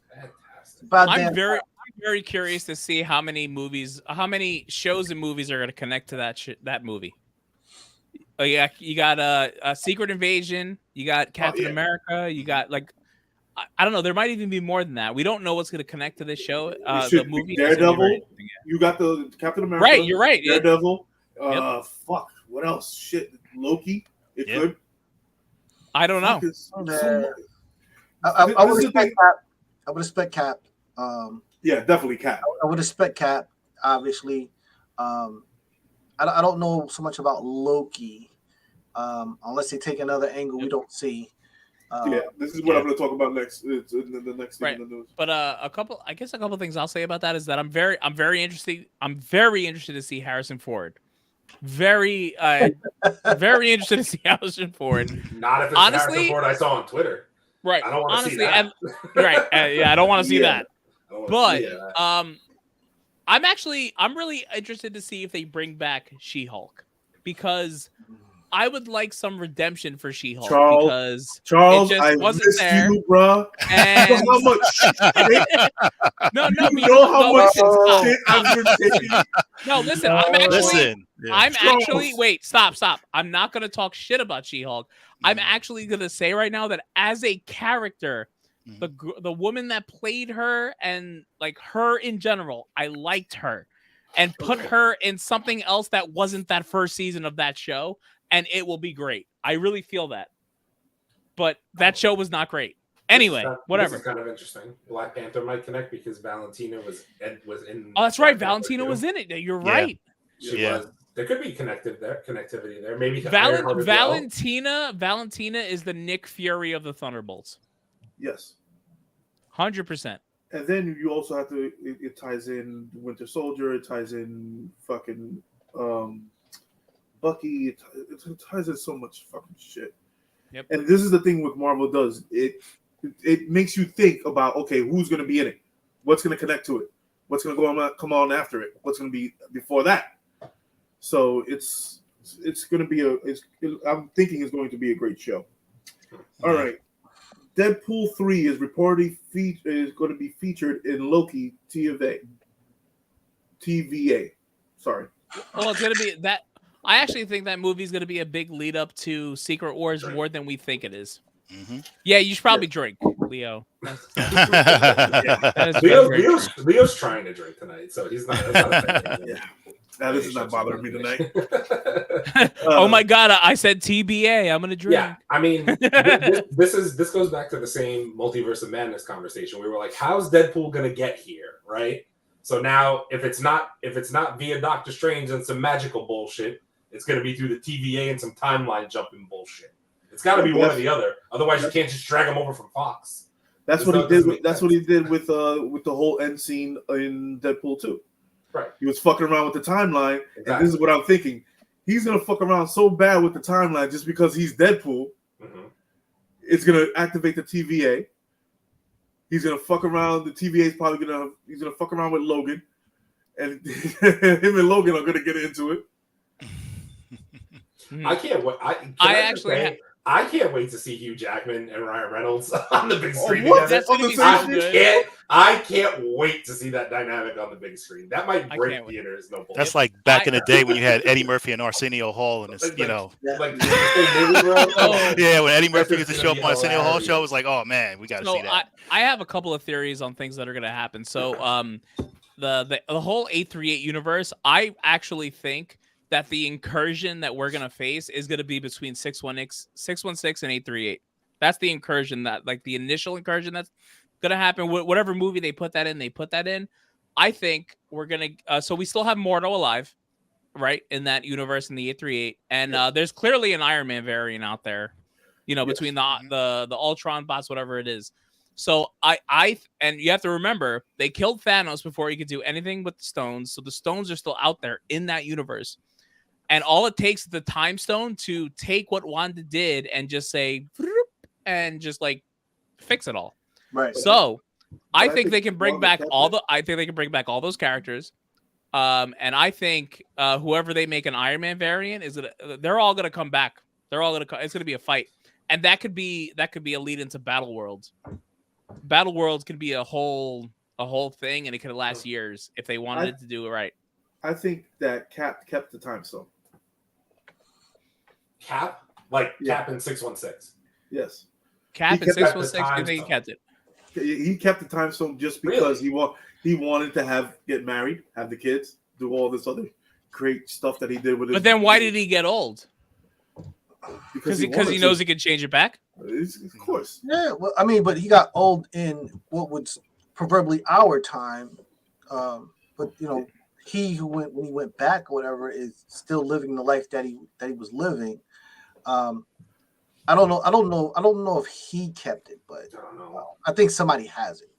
Fantastic. I'm very curious to see how many shows and movies are going to connect to that movie. Yeah, you got a Secret Invasion, you got Captain America, you got I don't know. There might even be more than that. We don't know what's going to connect to this show. The movie Daredevil. You got the Captain America. Right, you're right. Daredevil. Fuck. What else? Shit. Loki. It could. I don't know. I would expect Cap. I would expect Cap. Yeah, definitely Cap. I would expect Cap. Obviously, I don't know so much about Loki, unless they take another angle we don't see. This is what I'm going to talk about next. It's in the next thing in the news. But a couple things I'll say about that is that I'm very interested. I'm very interested to see Harrison Ford. Very interested to see Harrison Ford. Not if it's Harrison Ford I saw on Twitter. Right. I don't want to see that. I don't want to see that. But I'm really interested to see if they bring back She-Hulk, because I would like some redemption for She-Hulk, because Charles, it just I wasn't there. You, bro. And you know how much shit I've been taking? No, listen, stop. I'm not going to talk shit about She-Hulk. I'm actually going to say right now that as a character, the woman that played her and her in general, I liked her, and put her in something else that wasn't that first season of that show, and it will be great. I really feel that. But that show was not great. Anyway, whatever. This is kind of interesting. Black Panther might connect because Valentina was in. Oh, that's right. Valentina was in it. You're right. She was. There could be connectivity there. Maybe Valentina is the Nick Fury of the Thunderbolts. Yes. 100%. And then you also have to. It ties in Winter Soldier. It ties in fucking Bucky. It ties in so much fucking shit. Yep. And this is the thing with Marvel does. It makes you think about, okay, who's going to be in it? What's going to connect to it? What's going to come on after it? What's going to be before that? So it's going to be I'm thinking it's going to be a great show. All right. Deadpool 3 is reportedly is going to be featured in Loki TVA. Sorry. Well, it's going to be that. I actually think that movie is going to be a big lead up to Secret Wars more than we think it is. Mm-hmm. Yeah, you should probably drink, Leo. Leo's trying to drink tonight, so he's not. This is not bothering me tonight. Oh my god! I said TBA. I'm gonna drink. Yeah, I mean, this goes back to the same Multiverse of Madness conversation. We were like, how's Deadpool gonna get here, right? So now, if it's not via Doctor Strange and some magical bullshit, it's gonna be through the TVA and some timeline jumping bullshit. It's got to be one or the other. Otherwise, you can't just drag him over from Fox. That's what he did. That's what he did with the whole end scene in Deadpool 2. Right. He was fucking around with the timeline, and this is what I'm thinking. He's gonna fuck around so bad with the timeline just because he's Deadpool. Mm-hmm. It's gonna activate the TVA. He's gonna fuck around. The TVA is probably gonna fuck around with Logan, and him and Logan are gonna get into it. I can't wait. I can't wait to see Hugh Jackman and Ryan Reynolds on the big screen together. I can't wait to see that dynamic on the big screen. That might break theaters. No bullshit. That's like back in the day when you had Eddie Murphy and Arsenio Hall, and it's when Eddie Murphy used to show up on Arsenio Hall show, it was like, oh man, we got to see that. I have a couple of theories on things that are going to happen. So, the whole 838 universe, I actually think that the incursion that we're gonna face is gonna be between 616 and 838. That's the incursion, that like the initial incursion that's gonna happen. Whatever movie they put that in. I think we're gonna. So we still have Mordo alive, right, in that universe in the 838, and there's clearly an Iron Man variant out there, between the Ultron bots, whatever it is. So and you have to remember, they killed Thanos before he could do anything with the stones. So the stones are still out there in that universe. And all it takes is the time stone to take what Wanda did and just say, and just like fix it all. Right. So I think they can bring back all those characters. And I think whoever they make an Iron Man variant they're all gonna come back. It's gonna be a fight. And that could be a lead into Battle Worlds. Battle Worlds could be a whole thing, and it could last years if they wanted it to do it right. I think that Cap kept the time stone. Cap in 616. Yes. Cap in 616. I think he kept it. He kept the time stone just because he wanted to get married, have the kids, do all this other great stuff that he did with. But then why did he get old? Because he knows he can change it back. Of course. Yeah. Well, I mean, but he got old in what would proverbially our time. But when he went back or whatever is still living the life that he was living. I don't know if he kept it, but I think somebody has it.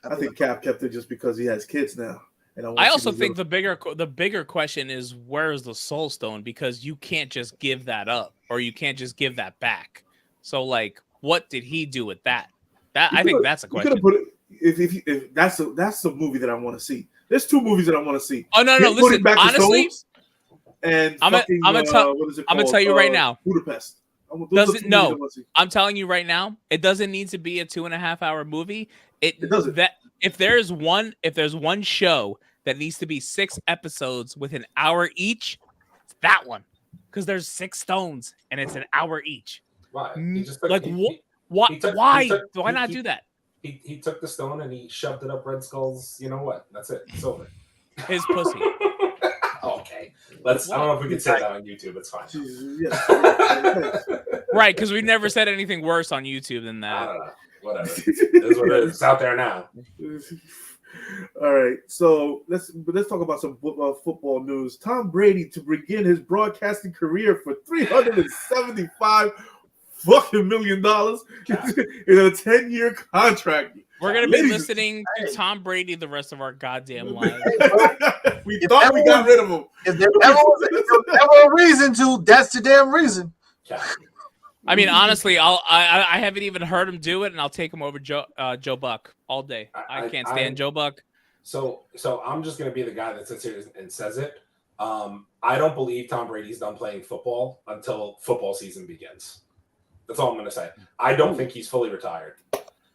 I think Cap kept it just because he has kids now. And I also think the bigger question is, where is the Soul Stone? Because you can't just give that up, or you can't just give that back. So, like, what did he do with that? I think that's a question. You could have put it, if that's a movie that I want to see. There's two movies that I want to see. Oh no, listen. Honestly, and I'm gonna tell you right now. Budapest. I'm telling you right now, it doesn't need to be a 2.5 hour movie. It doesn't. That if there's one show that needs to be 6 episodes with an hour each, it's that one, because there's 6 stones and it's an hour each. Why? Why not do that? He took the stone and he shoved it up Red Skull's. You know what? That's it. It's over. His pussy. Okay. I don't know if we can say that on YouTube. It's fine. Right, because we never said anything worse on YouTube than that. I don't know. Whatever. It's out there now. All right. So let's talk about some football news. Tom Brady to begin his broadcasting career for $375 fucking million in a 10-year contract. We're gonna be listening to Tom Brady the rest of our goddamn lives. We thought we got rid of him. If there ever was a reason to, that's the damn reason. I mean, honestly, I haven't even heard him do it, and I'll take him over Joe Buck all day. I can't stand Joe Buck. So I'm just gonna be the guy that sits here and says it. I don't believe Tom Brady's done playing football until football season begins. That's all I'm gonna say. I don't think he's fully retired,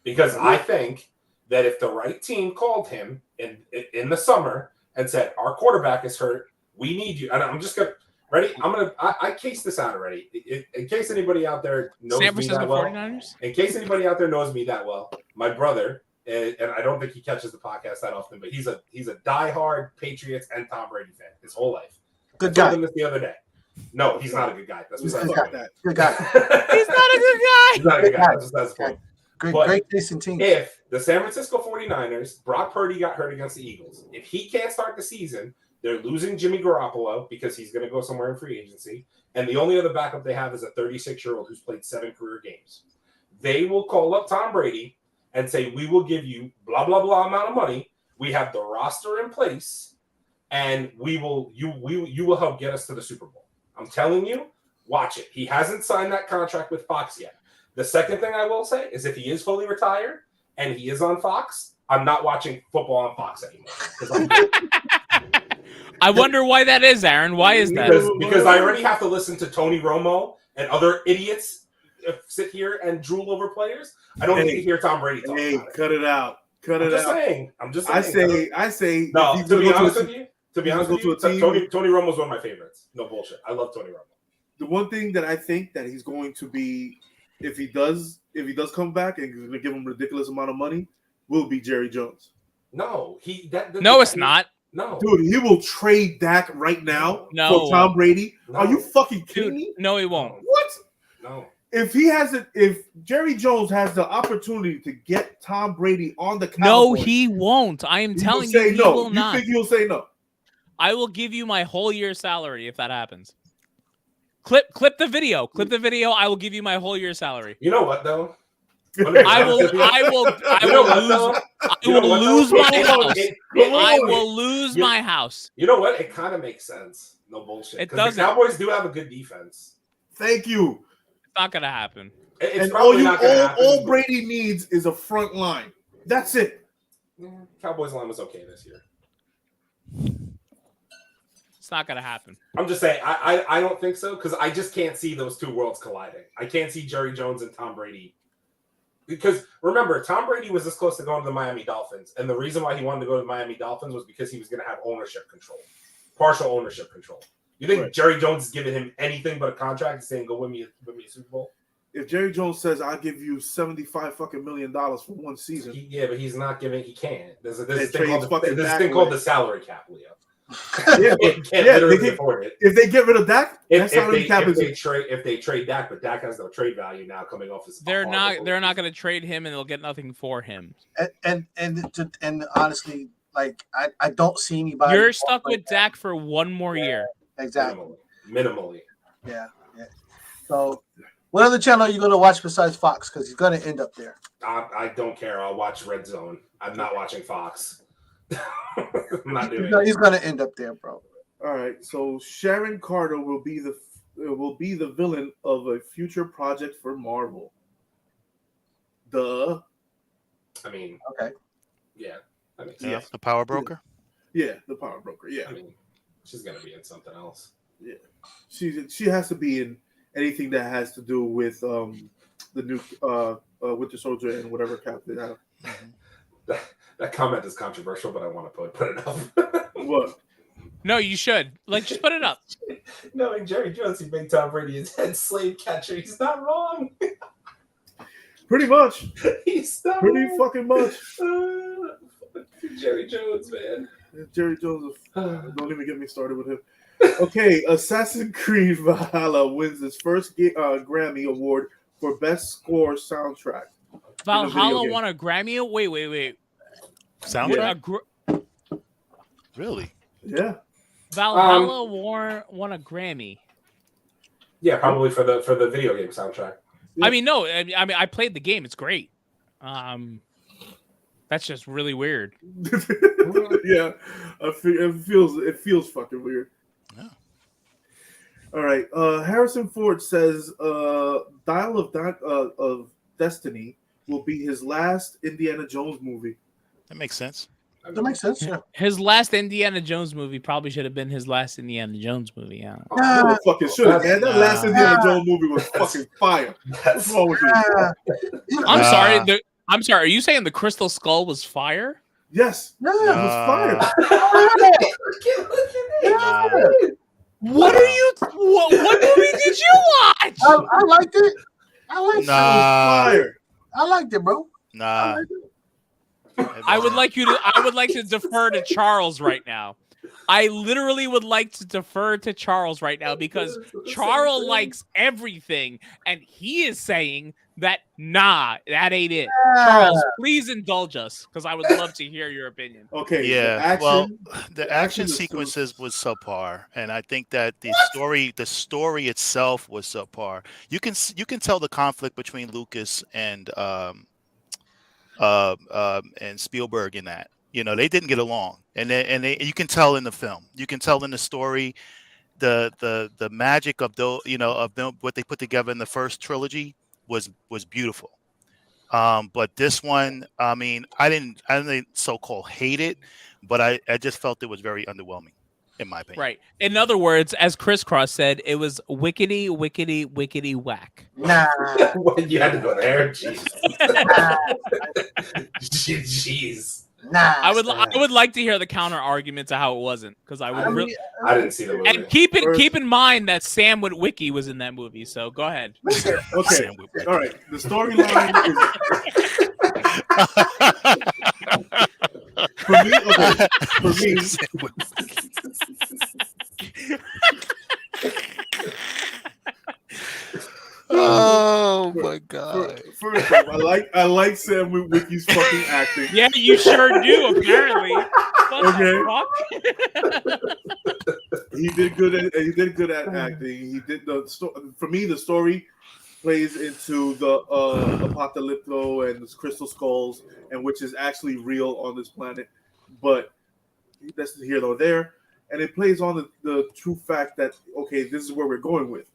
because I think that if the right team called him in the summer and said, "Our quarterback is hurt, we need you," and I'm just gonna. Ready? I cased this out already. In case anybody out there knows me that well. 49ers? In case anybody out there knows me that well, my brother, and I don't think he catches the podcast that often, but he's a diehard Patriots and Tom Brady fan his whole life. Good guy. I told him this the other day. No, he's not a good guy. That's besides the point. Good guy. He's not a good guy. He's not a good guy. That's besides the point. Great decent team. If the San Francisco 49ers, Brock Purdy got hurt against the Eagles, if he can't start the season, they're losing Jimmy Garoppolo because he's going to go somewhere in free agency. And the only other backup they have is a 36-year-old who's played 7 career games. They will call up Tom Brady and say, "We will give you blah, blah, blah amount of money. We have the roster in place, and you will help get us to the Super Bowl." I'm telling you, watch it. He hasn't signed that contract with Fox yet. The second thing I will say is, if he is fully retired and he is on Fox, I'm not watching football on Fox anymore. I wonder why that is, Aaron. Why is that? Because I already have to listen to Tony Romo and other idiots sit here and drool over players. I don't need to hear Tom Brady talk about it. Cut it out. I'm just saying. I say. No, to be honest with you, Tony Romo's one of my favorites. No bullshit. I love Tony Romo. The one thing that I think that he's going to be, if he does come back and going to give him a ridiculous amount of money, will be Jerry Jones. No, No, it's not. No. Dude, he will trade Dak right now for Tom Brady. No. Are you fucking kidding me? No, he won't. What? No. If Jerry Jones has the opportunity to get Tom Brady on the Cowboys, no, he won't. I am telling you, he will not. You think he'll say no? I will give you my whole year's salary if that happens. Clip the video. Clip the video. I will give you my whole year's salary. You know what though? I will lose my house. I will lose my house. You know what? It kind of makes sense. No bullshit. It doesn't. The Cowboys do have a good defense. Thank you. It's not gonna happen. It's probably not gonna happen. All Brady needs is a front line. That's it. Cowboys line was okay this year. It's not gonna happen. I'm just saying, I don't think so because I just can't see those two worlds colliding. I can't see Jerry Jones and Tom Brady. Because remember, Tom Brady was this close to going to the Miami Dolphins, and the reason why he wanted to go to the Miami Dolphins was because he was going to have ownership control, partial ownership control. You think Jerry Jones is giving him anything but a contract and saying, "Go win me a Super Bowl"? If Jerry Jones says, "I'll give you $75 million for one season," but he's not giving. He can't. There's a this thing called the salary cap, Leo. If they get rid of Dak, if they trade Dak, but Dak has no trade value now coming off his. They're not going to trade him, and they'll get nothing for him. And honestly, like I don't see anybody. You're stuck with Dak for one more year. Exactly. Minimally. Yeah. So, what other channel are you going to watch besides Fox? Because he's going to end up there. I don't care. I'll watch Red Zone. I'm not watching Fox. I'm not doing it. He's going to end up there, bro. All right. So Sharon Carter will be the villain of a future project for Marvel. I mean, okay. Yeah. I mean, yeah. The power broker. Yeah, the power broker. Yeah. I mean, she's gonna be in something else. Yeah. She has to be in anything that has to do with the new Winter Soldier and whatever cap they have. That comment is controversial, but I want to put it up. What? No, you should. Just put it up. Knowing Jerry Jones, he made Tom Brady his head slave catcher. He's not wrong. Pretty much. He's not pretty wrong. Fucking much. Jerry Jones, man. Jerry Jones. Don't even get me started with him. Okay, Assassin's Creed Valhalla wins its first Grammy Award for Best Score Soundtrack. Valhalla won a Grammy? Wait. Soundtrack? Really? Yeah. Valhalla won a Grammy. Yeah, probably for the video game soundtrack. Yeah. I mean, no. I mean, I played the game. It's great. That's just really weird. Yeah, it feels fucking weird. Yeah. All right. Harrison Ford says Dial of Destiny will be his last Indiana Jones movie. That makes sense. That makes sense. Yeah. His last Indiana Jones movie probably should have been his last Indiana Jones movie. Yeah. Oh, fucking should have, man. That last Indiana Jones movie was fucking fire. What's wrong with you? I'm sorry. I'm sorry. Are you saying the Crystal Skull was fire? Yes. Yeah, it was fire. What movie did you watch? I liked it. I liked it. Fire. I liked it, bro. Nah. I would like to defer to Charles right now. I literally would like to defer to Charles right now because Charles likes everything, and he is saying that that ain't it. Charles, please indulge us because I would love to hear your opinion. Okay. Yeah. The action sequences was subpar, and I think that the story itself was subpar. You can tell the conflict between Lucas and Spielberg in that. You know, they didn't get along, and you can tell in the film. You can tell in the story, the magic of what they put together in the first trilogy was beautiful. But this one, I mean, I didn't so-called hate it, but I just felt it was very underwhelming, in my opinion. Right. In other words, as Chris Cross said, it was wickety, wickety, wickety whack. Nah. You had to go there. Jeez. Jeez. Nah. I would like to hear the counter argument to how it wasn't, because I would I didn't see the movie. And keep in mind that Sam Witwicky was in that movie, so go ahead. Okay. All right. The storyline For me, okay. For me, oh my god! First off, I like Sam Witwicky's fucking acting. Yeah, you sure do. Apparently. He did good at acting. He did for me the story plays into the Apocalypto and the Crystal Skulls, and which is actually real on this planet, but that's here nor there. And it plays on the true fact that okay, this is where we're going with.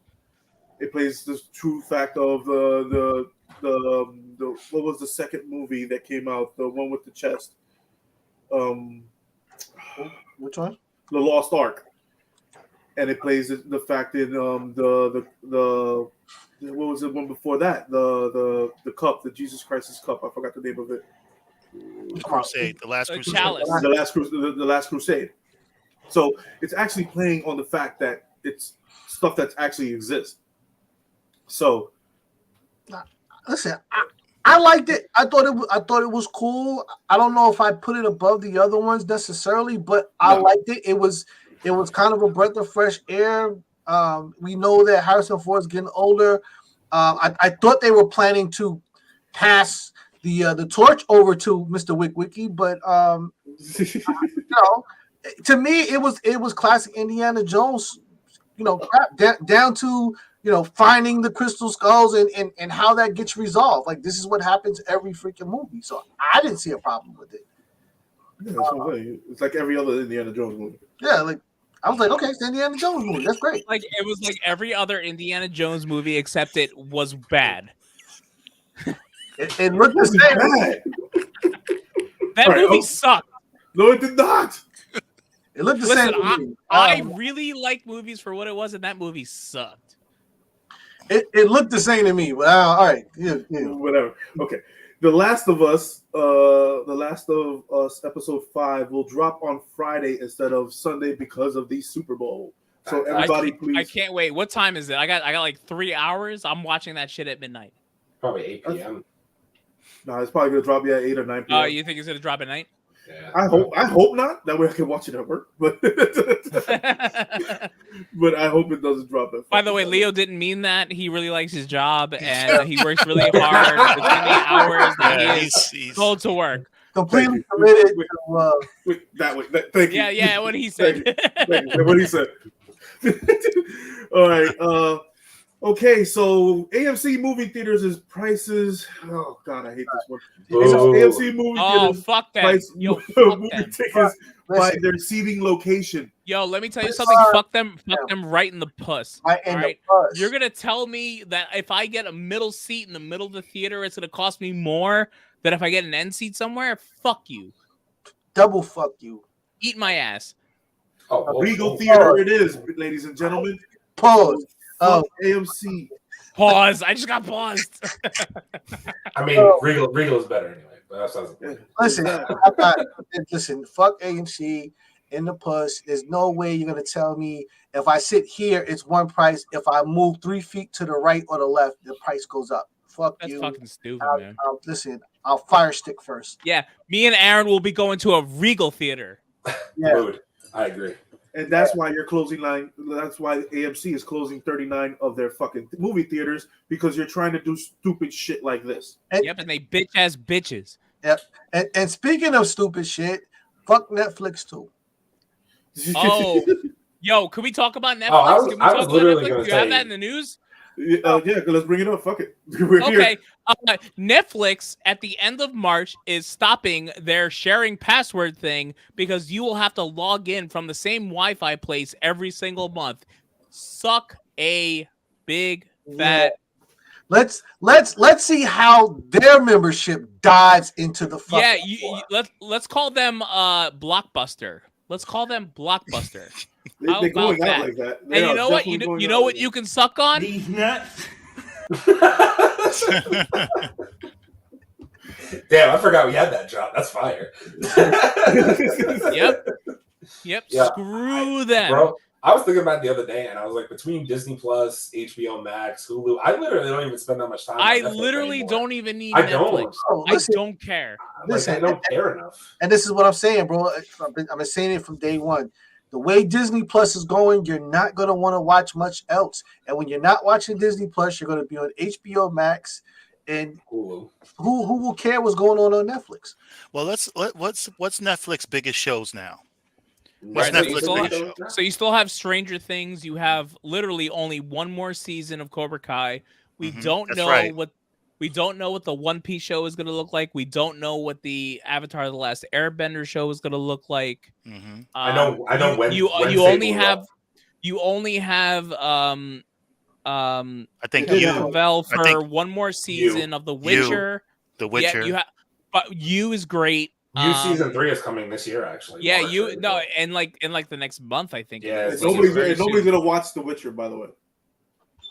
It plays the true fact of the what was the second movie that came out? The one with the chest. Which one? The Lost Ark. And it plays the fact in the what was the one before that? The cup, the Jesus Christ's cup. I forgot the name of it. Crusade, the Last Crusade. The Last Crusade. So it's actually playing on the fact that it's stuff that actually exists. So, listen, I liked it. I thought it was cool. I don't know if I put it above the other ones necessarily, but I liked it. It was kind of a breath of fresh air. We know that Harrison Ford's getting older. I thought they were planning to pass the torch over to Mr. Witwicky, but to me it was classic Indiana Jones. Down to finding the crystal skulls and how that gets resolved. Like this is what happens every freaking movie. So I didn't see a problem with it. Yeah, that's what I'm saying. It's like every other Indiana Jones movie. Yeah, like I was like, okay, it's the Indiana Jones movie. That's great. Like it was like every other Indiana Jones movie except it was bad. It looked the same. That movie sucked. No, it did not. It looked the same. I really like movies for what it was, and that movie sucked. It looked the same to me, but all right, yeah. Whatever. Okay, The Last of Us, episode 5 will drop on Friday instead of Sunday because of the Super Bowl. So everybody, please. I can't wait. What time is it? I got like 3 hours. I'm watching that shit at midnight. Probably 8 p.m. No, it's probably gonna drop at 8 or 9 p.m. Oh, you think it's gonna drop at night? Yeah. I hope not. That way I can watch it at work. But but I hope it doesn't drop at. By the way, Leo didn't mean that. He really likes his job and he works really hard between the hours that he's told to work. Completely committed. That way. Thank you. Yeah. What he said. Thank you. What he said. All right. Okay, so AMC movie theaters is prices. Oh God, I hate this one. AMC movie theaters. Fuck that. Movie tickets by their seating location. Yo, let me tell you something. Fuck them right in the puss. Right in the puss. You're gonna tell me that if I get a middle seat in the middle of the theater, it's gonna cost me more than if I get an end seat somewhere? Fuck you. Double fuck you. Eat my ass. Regal Theater it is, ladies and gentlemen. Pause. AMC. Pause. I just got paused. I mean, Regal is better anyway. But Listen, fuck AMC in the puss. There's no way you're gonna tell me if I sit here, it's one price. If I move 3 feet to the right or the left, the price goes up. Fuck That's you. fucking stupid, man. I'll fire stick first. Yeah, me and Aaron will be going to a Regal Theater. Yeah. Mood. I agree. And that's why your closing line. That's why AMC is closing 39 of their fucking movie theaters because you're trying to do stupid shit like this. And they bitch ass bitches. Yep. And speaking of stupid shit, fuck Netflix too. Oh, yo, can we talk about Netflix? I was literally going to say. You have that in the news? Yeah, let's bring it up. Fuck it. We're okay. Here. Netflix at the end of March is stopping their sharing password thing because you will have to log in from the same Wi-Fi place every single month. Suck a big fat. Let's see how their membership dives into the fucking. Yeah, let's call them Blockbuster. Let's call them Blockbuster. They're going out like that. And you know what? You know what you can suck on? These nuts. Damn, I forgot we had that drop. That's fire. Yep. Yeah, Screw them. Bro, I was thinking about it the other day, and I was like, between Disney Plus, HBO Max, Hulu, I literally don't even spend that much time. I on Netflix literally anymore. don't even need I Netflix. don't. I don't care. Listen, I don't care enough. And this is what I'm saying, bro. I've been saying it from day one. The way Disney Plus is going, you're not going to want to watch much else. And when you're not watching Disney Plus, you're going to be on HBO Max. And Hulu. who will care what's going on Netflix? Well, what's Netflix biggest shows now? Right, Netflix so you still have Stranger Things. You have literally only one more season of Cobra Kai. We don't know what the One Piece show is going to look like. We don't know what the Avatar: The Last Airbender show is going to look like. I know. You only have I think Marvel for one more season of The Witcher. The Witcher. Yeah, but You is great. Season 3 is coming this year, actually. Yeah, in like the next month, I think. Yeah, nobody's gonna watch The Witcher, by the way.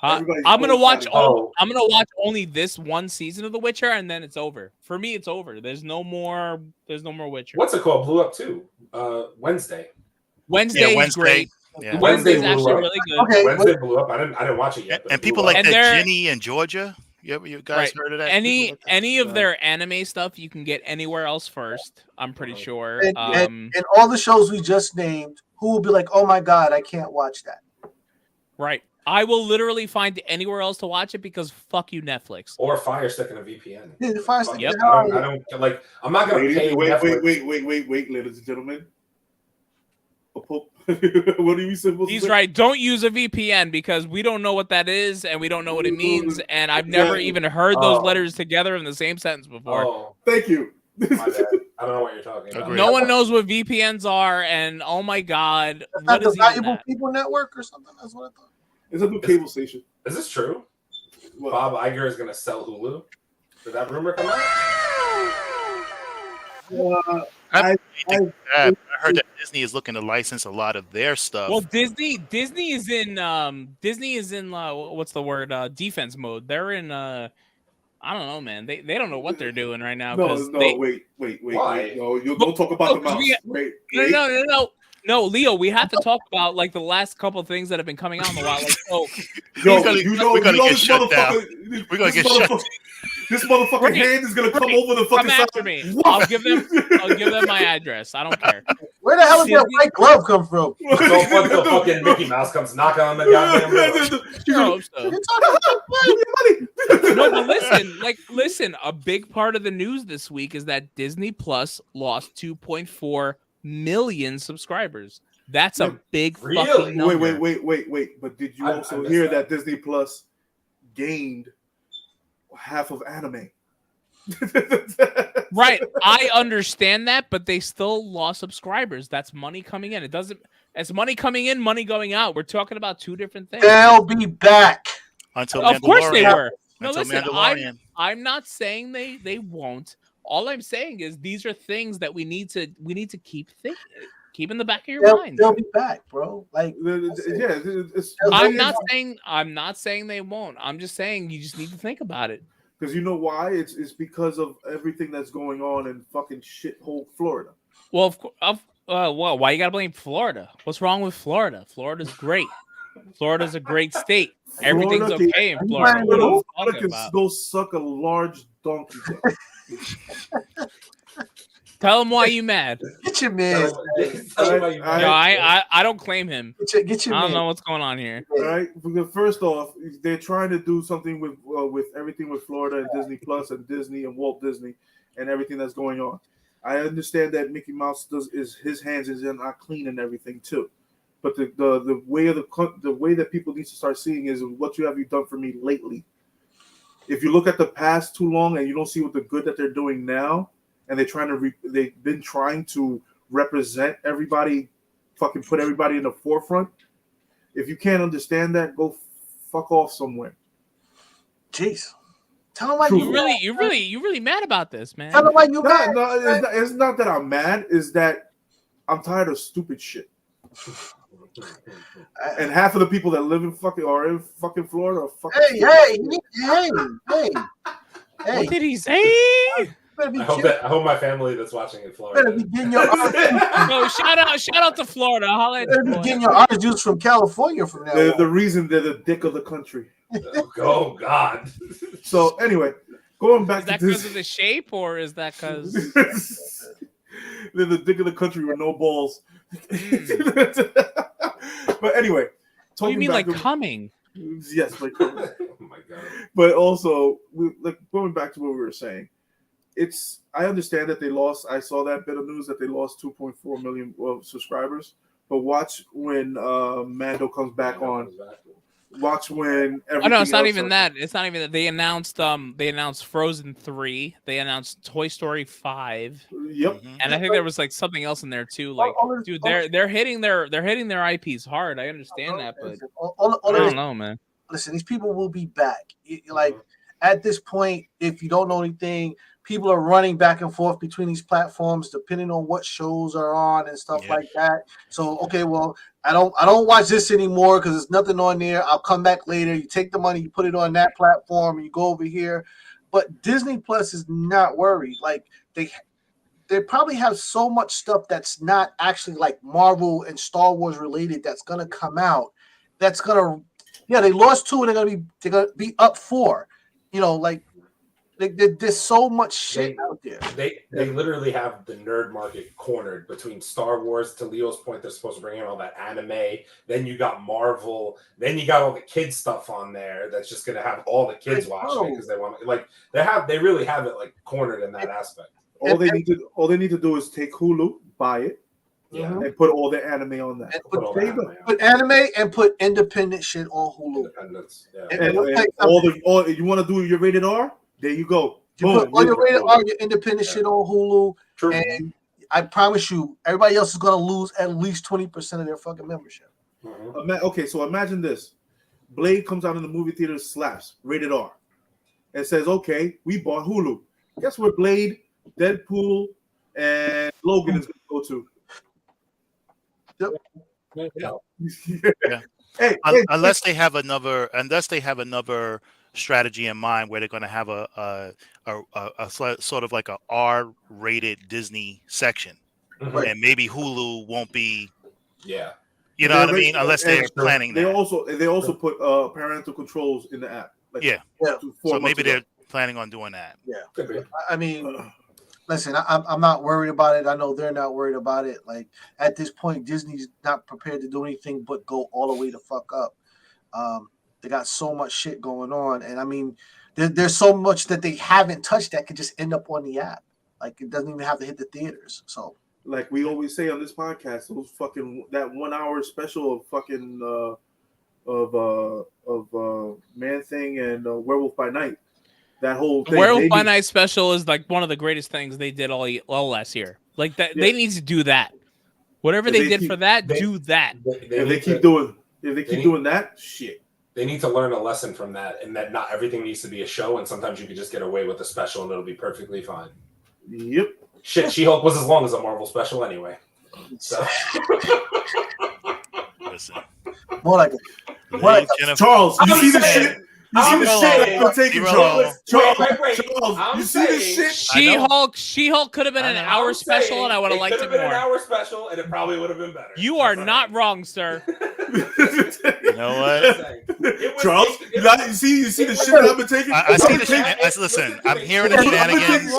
I'm gonna watch. I'm gonna watch only this one season of The Witcher, and then it's over. For me, it's over. There's no more Witcher. What's it called? Blew up too. Wednesday. Wednesday is great. Yeah. Wednesday's actually really good. Okay, Wednesday blew up. I didn't watch it yet. And people like that Ginny and Georgia. You guys heard of that? Any of their anime stuff you can get anywhere else first. I'm pretty sure. And all the shows we just named, who will be like, "Oh my god, I can't watch that." Right. I will literally find anywhere else to watch it because fuck you, Netflix. Or Fire Stick and a VPN. Yeah, the Fire Stick. Yep. I don't like. I'm not gonna pay. Wait, ladies and gentlemen. What are you supposed to say? He's right. Don't use a VPN because we don't know what that is and we don't know what it means. And I've never even heard those letters together in the same sentence before. Oh, thank you. my bad. I don't know what you're talking about. No one knows what VPNs are, and oh my god, That's what not the is even Valuable that? People Network or something. That's what I thought. It's a new cable station. Is this true? What? Bob Iger is gonna sell Hulu. Did that rumor come out? I heard that Disney is looking to license a lot of their stuff. Well, Disney is in what's the word? Defense mode. They're in I don't know, man. They don't know what they're doing right now. Wait. Why? No, you don't talk about the mouse. No, Leo, we have to talk about like the last couple of things that have been coming out in a while. Like, we're gonna get shut down. We're gonna get shut down. This motherfucking hand is gonna come over the fucking come after me. I'll give them my address. I don't care. Where the hell did that white glove come from? What the fucking Mickey Mouse comes knocking on the goddamn door? No, but listen. A big part of the news this week is that Disney Plus lost 2.4 million subscribers. That's a big fucking number. Wait. But did you also hear that Disney Plus gained half of anime? Right. I understand that, but they still lost subscribers. That's money coming in. It's money coming in, money going out. We're talking about two different things. They'll be back. Until of course they were. No, Until listen, I'm not saying they won't. All I'm saying is these are things that we need to keep in the back of your mind. They'll be back, bro. Like, I'm not saying they won't. I'm just saying you just need to think about it. Because you know why? It's because of everything that's going on in fucking shithole Florida. Well, why you gotta blame Florida? What's wrong with Florida? Florida's great. Florida's a great state. Everything's okay in Florida. Florida can go suck a large donkey. Tell him why you mad. Get your man. I don't claim him. Get your I don't man. know what's going on here. All right. First off, they're trying to do something with everything with Florida and Disney Plus and Disney and Walt Disney and everything that's going on. I understand that Mickey Mouse his hands is not clean and everything too, but the way that people need to start seeing is what have you done for me lately. If you look at the past too long and you don't see what the good that they're doing now, and they've been trying to represent everybody, fucking put everybody in the forefront. If you can't understand that, go fuck off somewhere. Jeez. Tell them why you're really mad about this, man. Tell them why you mad. No, it's not that I'm mad. It's that I'm tired of stupid shit. And half of the people that live in fucking Florida are fucking. Hey. What did he say? I hope my family that's watching in Florida. Better be getting your orange No, shout out to Florida. Holla at better be you, boy. getting your orange juice from California from now The on. reason they're the dick of the country. Oh God. So anyway, going back Is that to because this, of the shape, or is that because? they're the dick of the country with no balls. But anyway, What do you mean, like back- coming? Yes, like Oh my God. but also going back to what we were saying, I understand that they lost. I saw that bit of news that they lost 2.4 million subscribers. But watch when Mando comes back on. Watch when everything. Oh no, it's not else even that. It's not even that. They announced Frozen 3. They announced Toy Story 5. Yep. And I think there was like something else in there too. Like, dude, they're hitting their IPs hard. I understand that, but I don't know, man. Listen, these people will be back. Like at this point, if you don't know anything, people are running back and forth between these platforms depending on what shows are on and stuff like that. So, okay, well, I don't watch this anymore because there's nothing on there. I'll come back later. You take the money, you put it on that platform, and you go over here. But Disney Plus is not worried. Like they probably have so much stuff that's not actually like Marvel and Star Wars related that's gonna come out. That's gonna they lost 2 and they're gonna be up 4. You know, like there's so much shit out there. They literally have the nerd market cornered between Star Wars. To Leo's point, they're supposed to bring in all that anime. Then you got Marvel. Then you got all the kids stuff on there. That's just gonna have all the kids watching it because they want they really have it like cornered in that aspect. All they need to do is take Hulu, buy it, and put all the anime on that. And put anime and put independent shit on Hulu. Independence, And all you want to do your rated R? There you go. You put all your rated R, your independent shit on Hulu, and I promise you, everybody else is gonna lose at least 20% of their fucking membership. Okay, so imagine this: Blade comes out in the movie theater, slaps rated R, and says, "Okay, we bought Hulu. Guess where Blade, Deadpool, and Logan is gonna go to?" Hey, unless they have another strategy in mind where they're going to have a sort of like a R-rated Disney section, and maybe Hulu won't be. Yeah. You know what I mean? Unless they're planning that. They also put parental controls in the app. So maybe they're planning on doing that. Yeah. I mean, listen, I'm not worried about it. I know they're not worried about it. Like at this point, Disney's not prepared to do anything but go all the way the fuck up. They got so much shit going on, and I mean, there's so much that they haven't touched that could just end up on the app. Like it doesn't even have to hit the theaters. So, like we always say on this podcast, those fucking that 1 hour special of fucking Man Thing and Werewolf by Night. That whole thing. Werewolf by Night special is like one of the greatest things they did all last year. Like that, they need to do that. Whatever they did for that, do that. If they keep doing that, shit. They need to learn a lesson from that, and that not everything needs to be a show, and sometimes you can just get away with a special, and it'll be perfectly fine. Yep. Shit, She-Hulk was as long as a Marvel special anyway. So. Listen. More like Charles, you see the shit? You see the shit I'm taking, Charles? Charles, you see the shit? She-Hulk could have been an hour special, and I would have liked it more. It could have been an hour special, and it probably would have been better. You are not wrong, sir. You know what, Charles? You see the shit I've been taking. I see the shit. Listen, I'm hearing the shenanigans.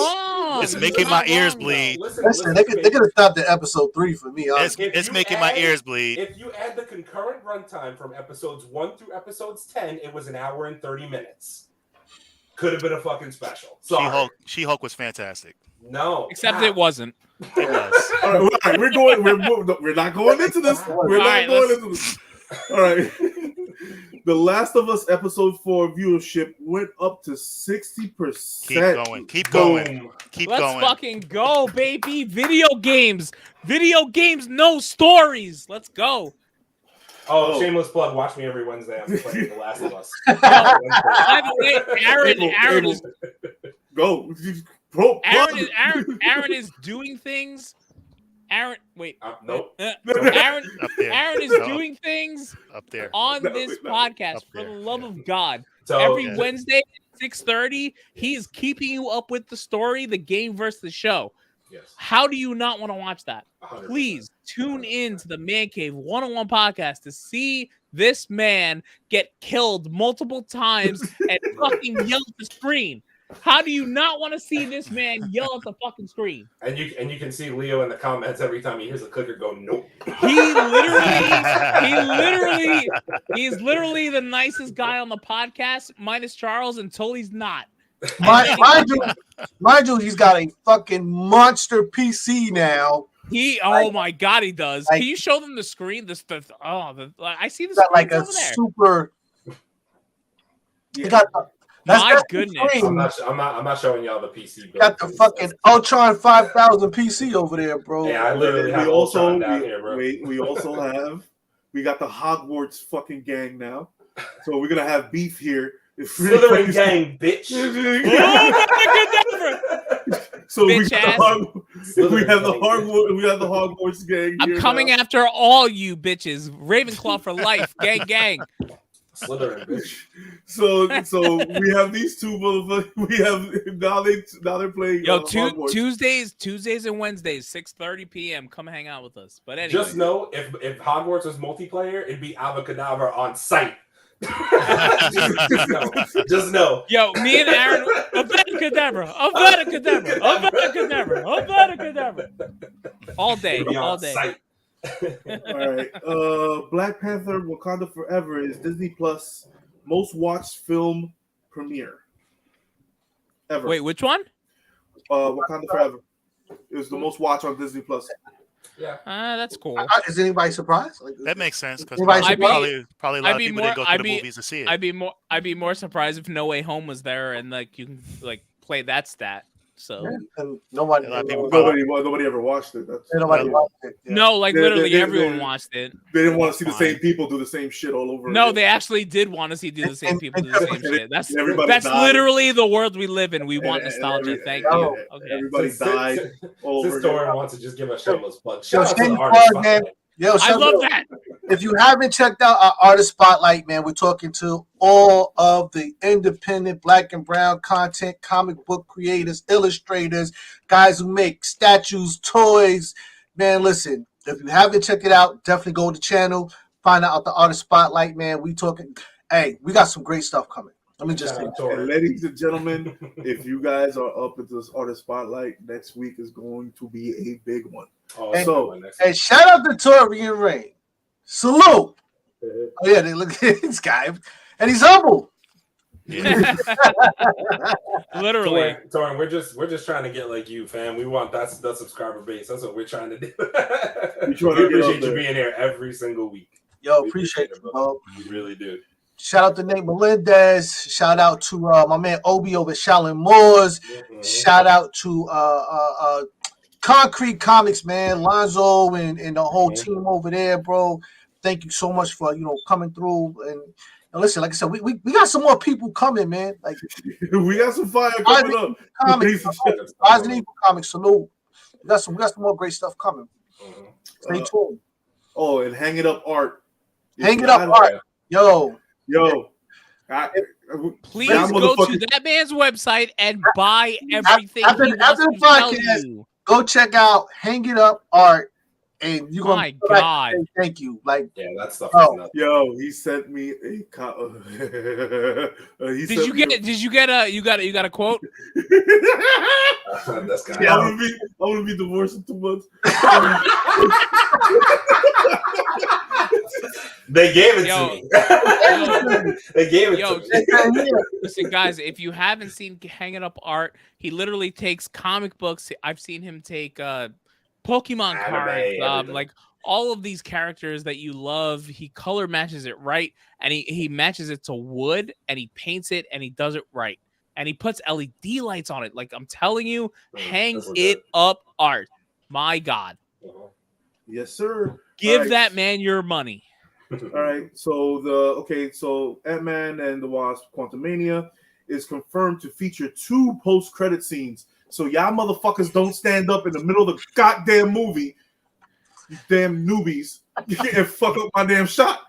It's making my ears bleed. Listen, they could have stopped at episode 3 for me. It's making my ears bleed. If you add the concurrent runtime from episodes 1 through episodes 10, it was an hour and 30 minutes. Could have been a fucking special. Sorry. She-Hulk was fantastic. No, except it wasn't. It was. All right, we're not going into this. We're not going into this. All right. The Last of Us episode 4 viewership went up to 60%. Keep going. Let's fucking go, baby. Video games, no stories. Let's go. Oh, shameless plug. Watch me every Wednesday. I'm playing The Last of Us. By the way, Aaron is go. Aaron is doing things. Aaron, wait. Nope. Aaron is doing things up there on this podcast. For the love of God, So, every Wednesday 6:30, he is keeping you up with the story, the game versus the show. Yes. How do you not want to watch that? 100%. Please tune in to the Mancave 101 podcast to see this man get killed multiple times and fucking yell at the screen. How do you not want to see this man yell at the fucking screen? And you can see Leo in the comments every time he hears a clicker go, nope. He's literally the nicest guy on the podcast, minus Charles, until he's not. Mind you, he's got a fucking monster PC now. Oh my god, he does. Like, can you show them the screen? I see the got screen like a over there. super. Yeah. He got My goodness. I'm not showing y'all the PC. Got the fucking Ultron 5000 PC over there, bro. Yeah, I literally have Ultron down here, bro. We got the Hogwarts fucking gang now. So we're gonna have beef here. Slytherin gang, bitch. So we Bitch have the Hogwarts gang. I'm coming after all you bitches. Ravenclaw for life. Gang, gang. Slytherin, bitch. So we have these two motherfuckers. We have now they're playing. Yo, Tuesdays and Wednesdays, 6:30 p.m. Come hang out with us. But anyway, Just know if Hogwarts was multiplayer, it'd be Avacadabra on site. just know. Yo, me and Aaron, Avada Kedavra. All day. All right. Black Panther: Wakanda Forever is Disney Plus most watched film premiere ever. Wait, which one? Wakanda Forever. It was the most watched on Disney Plus. Yeah, that's cool. Is anybody surprised? That makes sense because I'd probably a lot of people didn't go to the movies to see it. I'd be more surprised if No Way Home was there and like you can like play that stat. So and nobody ever watched it. Nobody watched it. Yeah. No, like literally everyone watched it. They didn't want to see the same people do the same shit all over. No, again. they actually did want to see the same people do the same shit. That's died. literally the world we live in. We want nostalgia. Thank you. Okay. Everybody died. This Doran wants to just give a shameless plug. Yo, Shout out to the shameless artist plug, man. spotlight. Yo, I love that. If you haven't checked out our artist spotlight, man, we're talking to all of the independent black and brown content, comic book creators, illustrators, guys who make statues, toys. Man, listen, if you haven't checked it out, definitely go to the channel, find out the artist spotlight, man. We got some great stuff coming. Let me just say, and ladies and gentlemen, if you guys are up at this artist spotlight, next week is going to be a big one. And shout out to Tori and Ray. Salute. Oh yeah, they look at this guy, and he's humble. Yeah. Literally. Torin, we're just trying to get like you, fam. We want that subscriber base. That's what we're trying to do. We appreciate you being here every single week. Yo, appreciate it, bro. We really do. Shout out to Nate Melendez. Shout out to my man Obi over at Shaolin Moores. Mm-hmm. Shout out to Concrete Comics, man, Lonzo and the whole team over there, bro. Thank you so much for coming through and listen. Like I said, we got some more people coming, man. Like we got some fire coming up. Resident Evil Comics, salute. We got some more great stuff coming. Mm-hmm. Stay tuned. Oh, and Hang It Up Art. Hang It Up Art, yo. Please go to that man's website and buy everything after the podcast. Go check out Hang It Up Art, and you're gonna. My God! Thank you. Like, yeah, that stuff. Yo, he sent me a. Did you get a quote? That's kind I want to be divorced in 2 months. They gave it to me. They gave it to me. Listen, guys, if you haven't seen Hang It Up Art, he literally takes comic books. I've seen him take Pokemon cards, like all of these characters that you love. He color matches it right, and he matches it to wood, and he paints it, and he does it right. And he puts LED lights on it. Like I'm telling you, Hang It Up Art. My God. Yes, sir. Give that man your money. All right. So Ant-Man and the Wasp: Quantumania is confirmed to feature 2 post-credit scenes. So y'all motherfuckers don't stand up in the middle of the goddamn movie, you damn noobies, and fuck up my damn shot.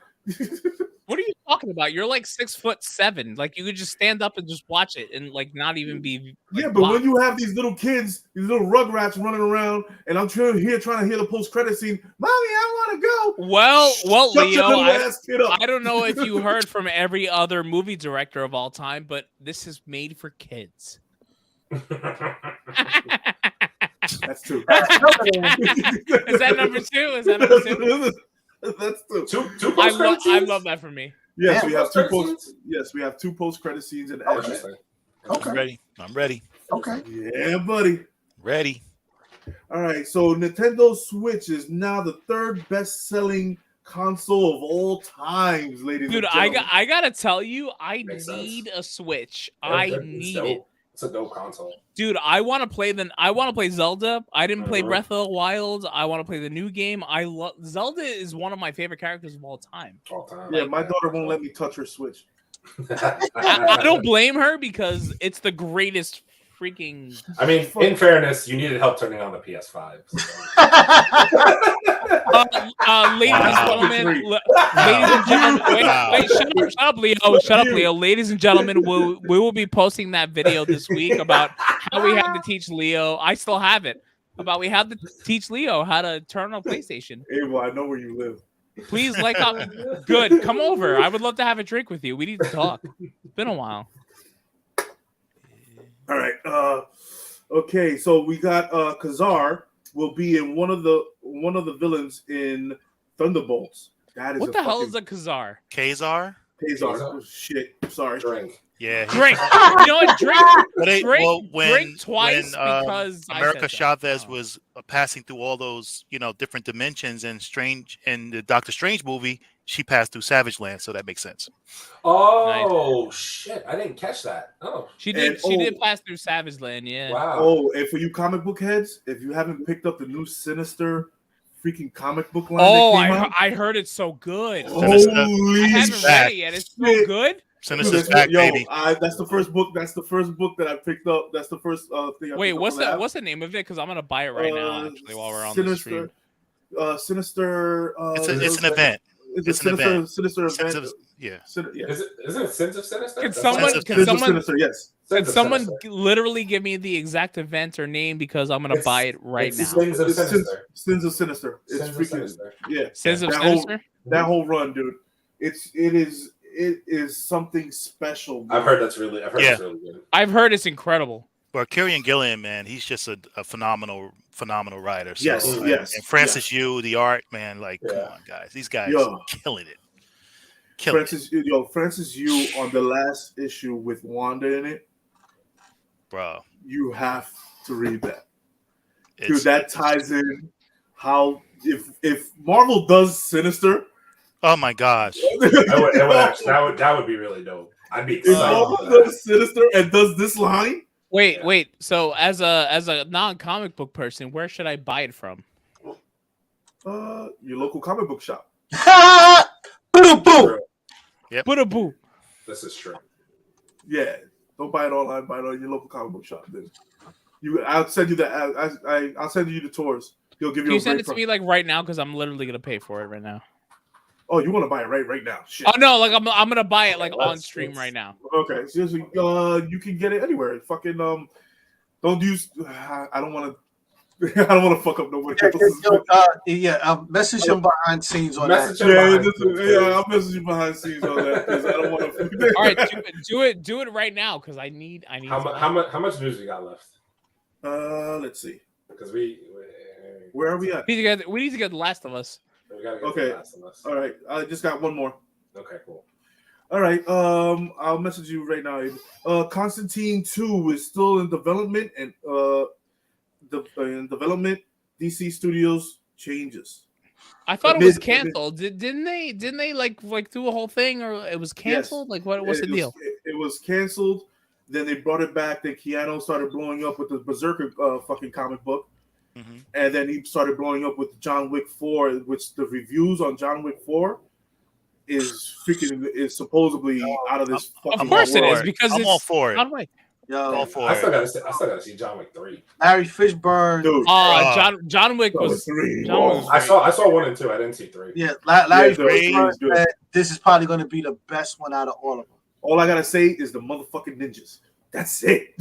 What are you talking about? You're like 6'7". Like you could just stand up and just watch it and like not even be. Like, yeah, but when you have these little kids, these little rugrats running around, and I'm trying to hear the post-credit scene, Mommy, I want to go. Well, Shut Leo, your little ass kid up. I don't know if you heard from every other movie director of all time, but this is made for kids. That's two. Is that number two? Is that number two? That's two. Two I love that for me. Yes, Yeah, we have two post. Yes, we have two post-credit scenes in Oh, Edge. interesting. Okay. I'm ready. Okay. Yeah, buddy. Ready. All right, so Nintendo Switch is now the third best-selling console of all times, ladies Dude, and gentlemen. I gotta tell you, I Makes need a Switch. Yeah, I it's need dope. it. It's a dope console. Dude, I want to play Zelda. I didn't play Mhm. Breath of the Wild. I want to play the new game. I love Zelda is one of my favorite characters of all time. All time. Yeah, my daughter won't let me touch her Switch. I don't blame her because it's the greatest freaking. I mean, in fairness, you needed help turning on the PS5. Ladies and gentlemen, wait, shut up, Leo. Shut up, Leo. Ladies and gentlemen, we will be posting that video this week about how we had to teach Leo. I still have it. About we had to teach Leo how to turn on a PlayStation. Abel, I know where you live. Please good. Come over. I would love to have a drink with you. We need to talk. It's been a while. All right. Okay, so we got Kazar will be in one of the villains in Thunderbolts. That is What the hell is a Kazar? Kazar? Kazar? Oh, shit. Sorry. Drink. Yeah. Drink. You know what? Drink twice because America I said Chavez so. was passing through all those, different dimensions, and in the Doctor Strange movie, she passed through Savage Land, so that makes sense. Oh, shit. I didn't catch that. Oh. She did. And- She did pass through Savage Land. Yeah. Wow. Oh, and for you comic book heads, if you haven't picked up the new Sinister freaking comic book line Oh, that came out, I heard it's so good. holy I haven't shit. read it yet. It's so shit. good. Sinister's back, baby. That's the first book. That's the first book that I picked up. That's the first thing. Wait, what's the name of it? Because I'm gonna buy it right now. Actually, while we're on the stream. Sinister. It's an event. It's an a event. Sinister Sense event. of- yeah. Yeah. Isn't it Sins of Sinister? Can That's someone- right. Sense of- can Sins of someone- Sinister, yes. Sins Can of someone Sinister. literally give me the exact event or name because I'm gonna buy it right It's now. Sins of It's Sinister. Sins of Sinister. It's Sins of freaking Sinister. yeah. Sins of that Sinister. That whole run, dude. It is something special. Bro. I've heard that's really good. I've heard it's incredible. Well, Kieran Gillian, man, he's just a phenomenal writer. So, Yes, like, yes, And Francis Yu, the art, man, like, come Yeah. on, guys. These guys Yo. killing it. Francis Yu on the last issue with Wanda in it. Bro. You have to read that. Dude, It's, that ties in how if Marvel does Sinister, oh my gosh. That would be really dope. I'd be if excited. Marvel for that. does Sinister and does this line, Wait. So as a non-comic book person, where should I buy it from? your local comic book shop. Boom, boom. Yep. Boo. This is true. Yeah, don't buy it online. Buy it on your local comic book shop. Then I'll send you the I'll send you the tours. He'll give Can you. you send it to me like right now? Because I'm literally gonna pay for it right now. Oh, you want to buy it right now? Shit. Oh no, like I'm gonna buy it like on That's- stream right now. Okay, seriously, you can get it anywhere. Fucking don't use. I don't want to. I don't want to fuck up nobody else's. Message him behind scenes on Message that. him Yeah, behind the scenes. I'll message you behind the scenes on that because I don't want to. All right, do it right now because I need. How much news we got left? Let's see. Because Where are we at? We need to get The Last of Us. we gotta get Okay. the last of us. All right, I just got one more. Okay, cool. All right, I'll message you right now. Abe. Constantine 2 is still in development, and in development, DC Studios changes. I thought it was canceled. Didn't they like do a whole thing or it was canceled? Yes. Like what's the deal? It was canceled. Then they brought it back. Then Keanu started blowing up with the Berserker fucking comic book. Mm-hmm. And then he started blowing up with John Wick 4, which the reviews on John Wick 4 is supposedly out of this fucking Of course it world. is because I'm it's all for it. John Wick. Yo, I still gotta see John Wick 3. Larry Fishburne. Dude, John Wick was. I saw 1 and 2. I didn't see 3. Yeah, Larry three Fishburne is good. said this is probably going to be the best one out of all of them. All I gotta say is the motherfucking ninjas. That's it.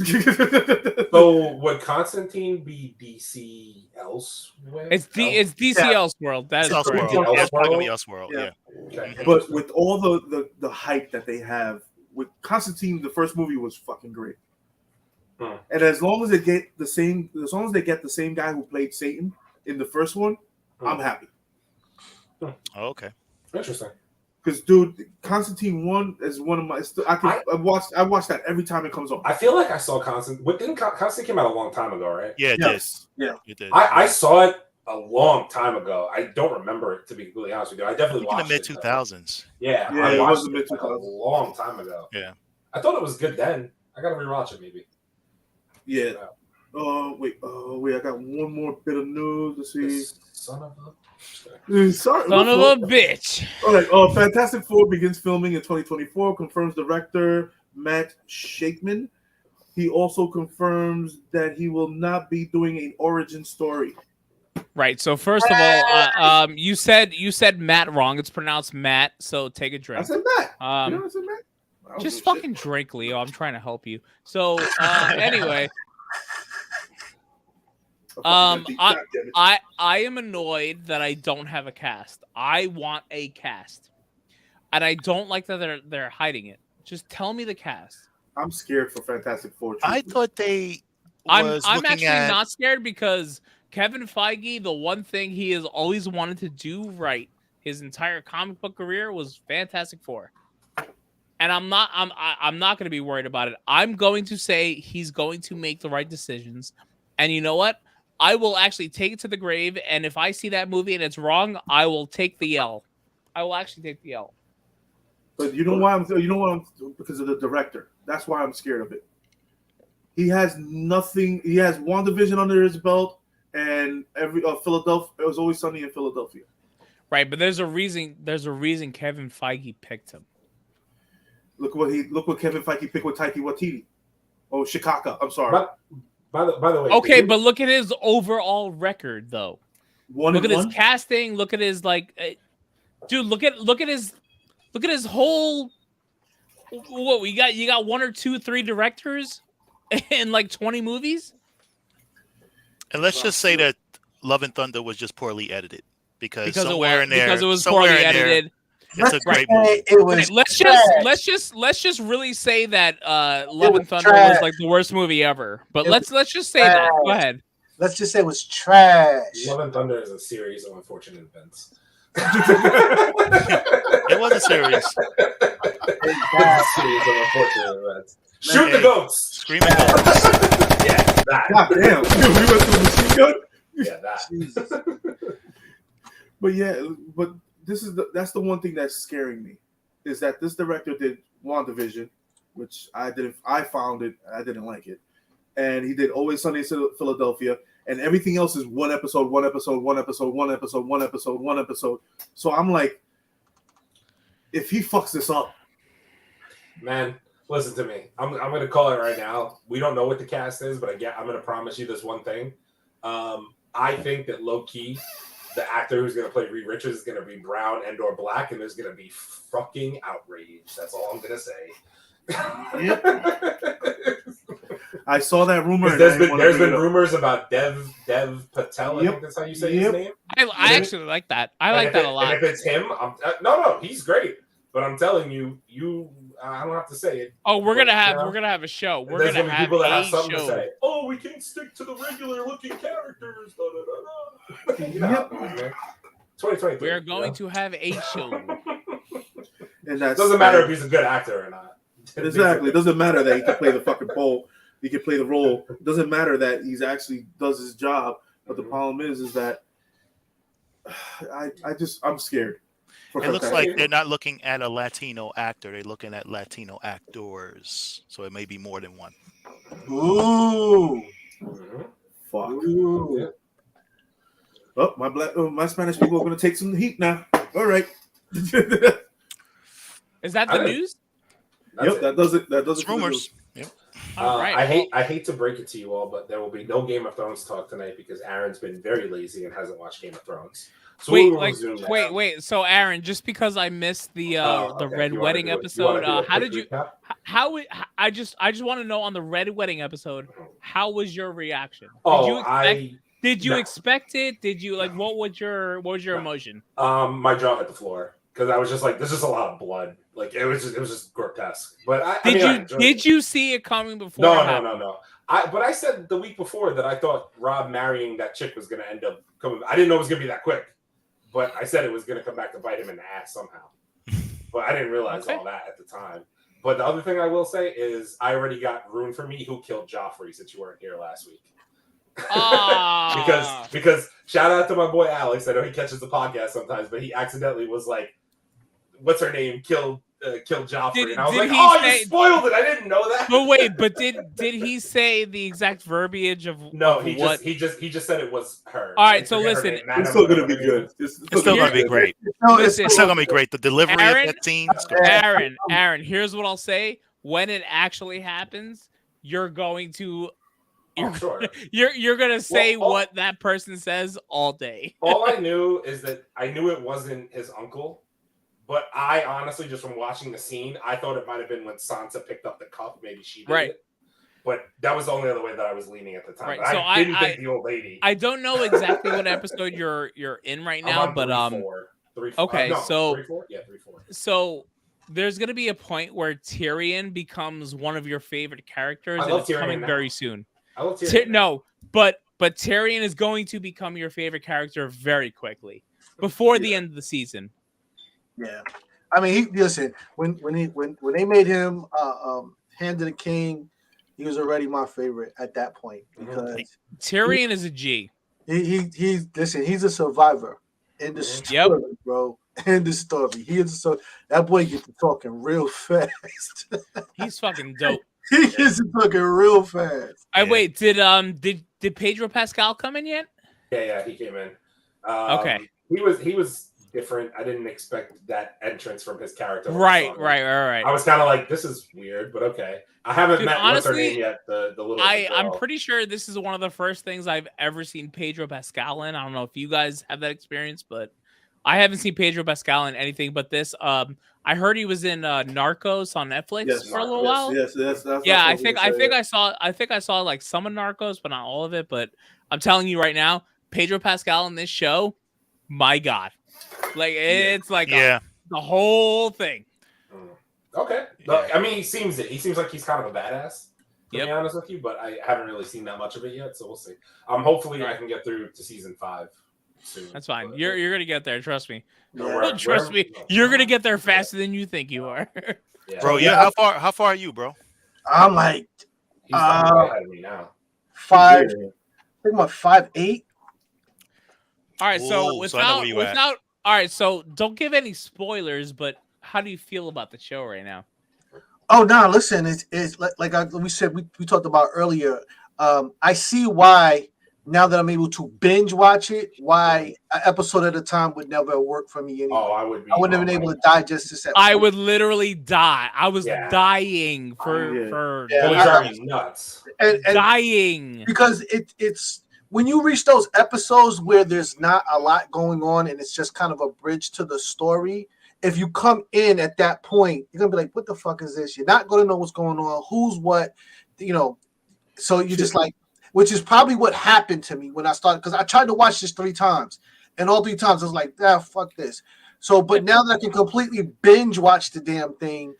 So would Constantine be DC elsewhere? It's DC Elseworld. That is Elseworld. correct. Yeah, it's probably gonna be Elseworld. Yeah. Okay. But with all the hype that they have with Constantine, the first movie was fucking great. And as long as they get the same guy who played Satan in the first one, I'm happy. Oh, okay. Interesting. Because, dude, Constantine 1 is one of my. I watch that every time it comes on. I feel like I saw Constantine. What didn't Constantine came out a long time ago, right? Yeah, it Yes. did. Yeah. It did. I saw it a long time ago. I don't remember it, to be completely honest with you. I definitely in the watched mid it. 2000s. Yeah, Yeah, I it watched was the it like a mid-2000s. long time ago. Yeah. I thought it was good then. I gotta rewatch it maybe. Yeah. Wait. I got one more bit of news to see. This son of a. Sorry, Son of a bitch. All right. Fantastic Four begins filming in 2024. Confirms director Matt Shakeman. He also confirms that he will not be doing an origin story. Right. So first of all, you said Matt wrong. It's pronounced Matt. So take a drink. I said Matt. I said Matt? Just fucking drink, Leo. I'm trying to help you. So anyway. I am annoyed that I don't have a cast. I want a cast, and I don't like that they're hiding it. Just tell me the cast. I'm scared for Fantastic Four. I thought they. I'm actually not scared because Kevin Feige, the one thing he has always wanted to do right his entire comic book career was Fantastic Four, and I'm not going to be worried about it. I'm going to say he's going to make the right decisions, and you know what? I will actually take it to the grave, and if I see that movie and it's wrong, I will take the L. I will actually take the L. But you know why I'm because of the director. That's why I'm scared of it. He has nothing. He has WandaVision under his belt, and Philadelphia. It was Always Sunny in Philadelphia. Right, but there's a reason. There's a reason Kevin Feige picked him. Look what Kevin Feige picked with Taika Waititi. Oh, Chicago. I'm sorry. By the way, okay, but look at his overall record, though. Look at his casting. Look at his dude. Look at his whole. What you got 1 or 2, 3 directors in like 20 movies. And let's just say that Love and Thunder was just poorly edited because somewhere in there, because it was poorly edited. It's a great movie. Let's just really say that Love and Thunder was like the worst movie ever. But let's just say that. Go ahead. Let's just say it was trash. Love and Thunder is a series of unfortunate events. It was a series. Shoot the goats. Screaming goats. Yeah, that. God damn. Dude, we went through the machine gun. Yeah, that. But that's the one thing that's scaring me is that this director did WandaVision, which I found it, I didn't like it. And he did Always Sunny in Philadelphia, and everything else is one episode. So I'm like, if he fucks this up, man, listen to me. I'm going to call it right now. We don't know what the cast is, but I'm going to promise you this one thing. I think that low key, the actor who's going to play Reed Richards is going to be brown and/or black, and there's going to be fucking outrage. That's all I'm going to say. I saw that rumor. There's been rumors about Dev Patel. I think that's how you say his name. I actually like that. I like that a lot. And if it's him, no, he's great. But I'm telling you, I don't have to say it. Oh, we're gonna have a show. We're gonna have people that have a something show. to say. Oh, we can stick to the regular looking characters. You know, 2023. We are going to have a show. And that doesn't matter if he's a good actor or not. Exactly. It doesn't matter that he can play the fucking role. He can play the role. It doesn't matter that he's actually does his job. But the problem is that I'm scared. It looks like they're not looking at a Latino actor. They're looking at Latino actors. So it may be more than one. Ooh. Fuck. Ooh. Oh, my Spanish people are going to take some heat now. All right. Is that the news? Yep, that does it. That does It's it. rumors. Yep. All right. I hate to break it to you all, but there will be no Game of Thrones talk tonight because Aaron's been very lazy and hasn't watched Game of Thrones. So wait. So Aaron, just because I missed the Red Wedding episode, how did you? I just want to know on the Red Wedding episode, how was your reaction? Did you expect it? Did you like? What was your emotion? My jaw hit the floor because I was just like, this is a lot of blood. Like it was just grotesque. But did you see it coming before? No. But I said the week before that I thought Rob marrying that chick was going to end up coming. I didn't know it was going to be that quick. But I said it was going to come back to bite him in the ass somehow. But I didn't realize all that at the time. But the other thing I will say is I already got ruined for me who killed Joffrey since you weren't here last week. because shout out to my boy Alex. I know he catches the podcast sometimes, but he accidentally was like, what's her name? Killed Joffrey. And I was like, you spoiled it. I didn't know that. But wait, did he say the exact verbiage of No, he just said it was her. All right, so listen. It's still going to be good. It's still going to be great. It's still going to be great. The delivery of that scene. Aaron, here's what I'll say. When it actually happens, you're going to you're gonna say what that person says all day. All I knew is that I knew it wasn't his uncle. But I honestly, just from watching the scene, I thought it might have been when Sansa picked up the cup. Maybe she did it. But that was the only other way that I was leaning at the time. Right. So I didn't think the old lady. I don't know exactly what episode you're in right now, but 3-4. Okay, so 3-4? Yeah, 3-4. So there's gonna be a point where Tyrion becomes one of your favorite characters, and it's coming very soon. I love Tyrion. No, but Tyrion is going to become your favorite character very quickly before the end of the season. Yeah, I mean, listen. When they made him Hand of the King, he was already my favorite at that point because Tyrion is a G. He's a survivor in the story, bro. In the story, that boy gets to talking real fast. He's fucking dope. He gets to talking real fast. Wait, did Pedro Pascal come in yet? Yeah, he came in. Okay, he was different. I didn't expect that entrance from his character. Right. I was kind of like, this is weird, but okay. I haven't met what's her name yet. The little. I'm pretty sure this is one of the first things I've ever seen Pedro Pascal in. I don't know if you guys have that experience, but I haven't seen Pedro Pascal in anything but this. I heard he was in Narcos on Netflix for a little while. Yes. Yeah, I think I saw like some of Narcos, but not all of it. But I'm telling you right now, Pedro Pascal in this show, my God. Like it's like the whole thing. Okay. I mean, he seems like he's kind of a badass, to be honest with you, but I haven't really seen that much of it yet, so we'll see. Hopefully I can get through to season 5 soon. That's fine. You're gonna get there, trust me. Trust me. You're gonna get there faster than you think you are. Yeah. Bro, how far are you, bro? I'm like he's ahead of me now. 5. I think I'm 5'8". All right, so without all right, so don't give any spoilers, but how do you feel about the show right now? Oh no, listen, it's like we said we talked about earlier. I see why now that I'm able to binge watch it, why an episode at a time would never work for me anymore. Oh, I wouldn't have been able to digest this episode. I would literally die. I was dying for nuts. And dying because it's when you reach those episodes where there's not a lot going on and it's just kind of a bridge to the story. If you come in at that point, you're gonna be like, "What the fuck is this?" You're not gonna know what's going on, who's what, So you just like, which is probably what happened to me when I started, because I tried to watch this 3 times, and all 3 times I was like, fuck this. So, but now that I can completely binge watch the damn thing,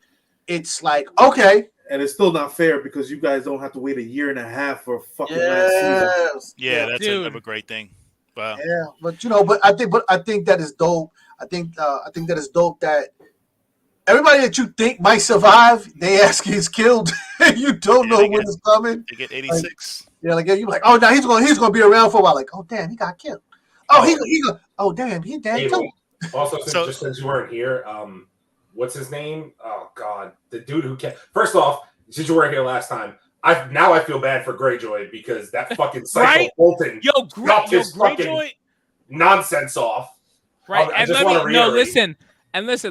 it's like, okay. And it's still not fair because you guys don't have to wait a year and a half for a fucking last season. Yeah, that's a great thing. Wow. Yeah, but I think that is dope. I think that is dope that everybody that you think might survive, they ask he's killed. You don't know when it's coming. They get 86. Like you're like, oh no, he's gonna be around for a while. Like, oh damn, he got killed. Oh damn, he dead too. Also, since you weren't here, what's his name? Oh God, the dude who can't. First off, since you weren't here last time, I feel bad for Greyjoy because that fucking psycho Bolton got his fucking nonsense off. Right, listen.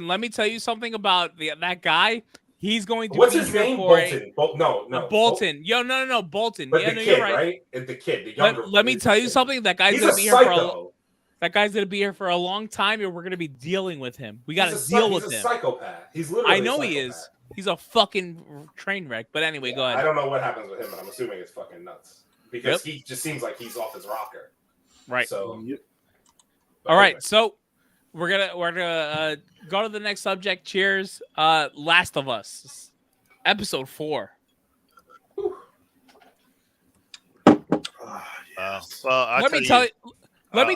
Let me tell you something about that guy. He's going to What's be his here name? for Bolton. No. Bolton. Yo, no, Bolton. But Yeah, the no, kid, you're right. right? The kid, the younger. Let me tell you something. That guy's He's gonna a be here for psycho. that guy's gonna be here for a long time, and we're gonna be dealing with him. We got to He's deal he's with a him. psychopath. He's literally. I know a he psychopath. is. He's a fucking train wreck. But anyway, go ahead. I don't know what happens with him, but I'm assuming it's fucking nuts because he just seems like he's off his rocker. Right. So. All right. So we're gonna go to the next subject. Cheers. Last of Us, episode 4. Well, let me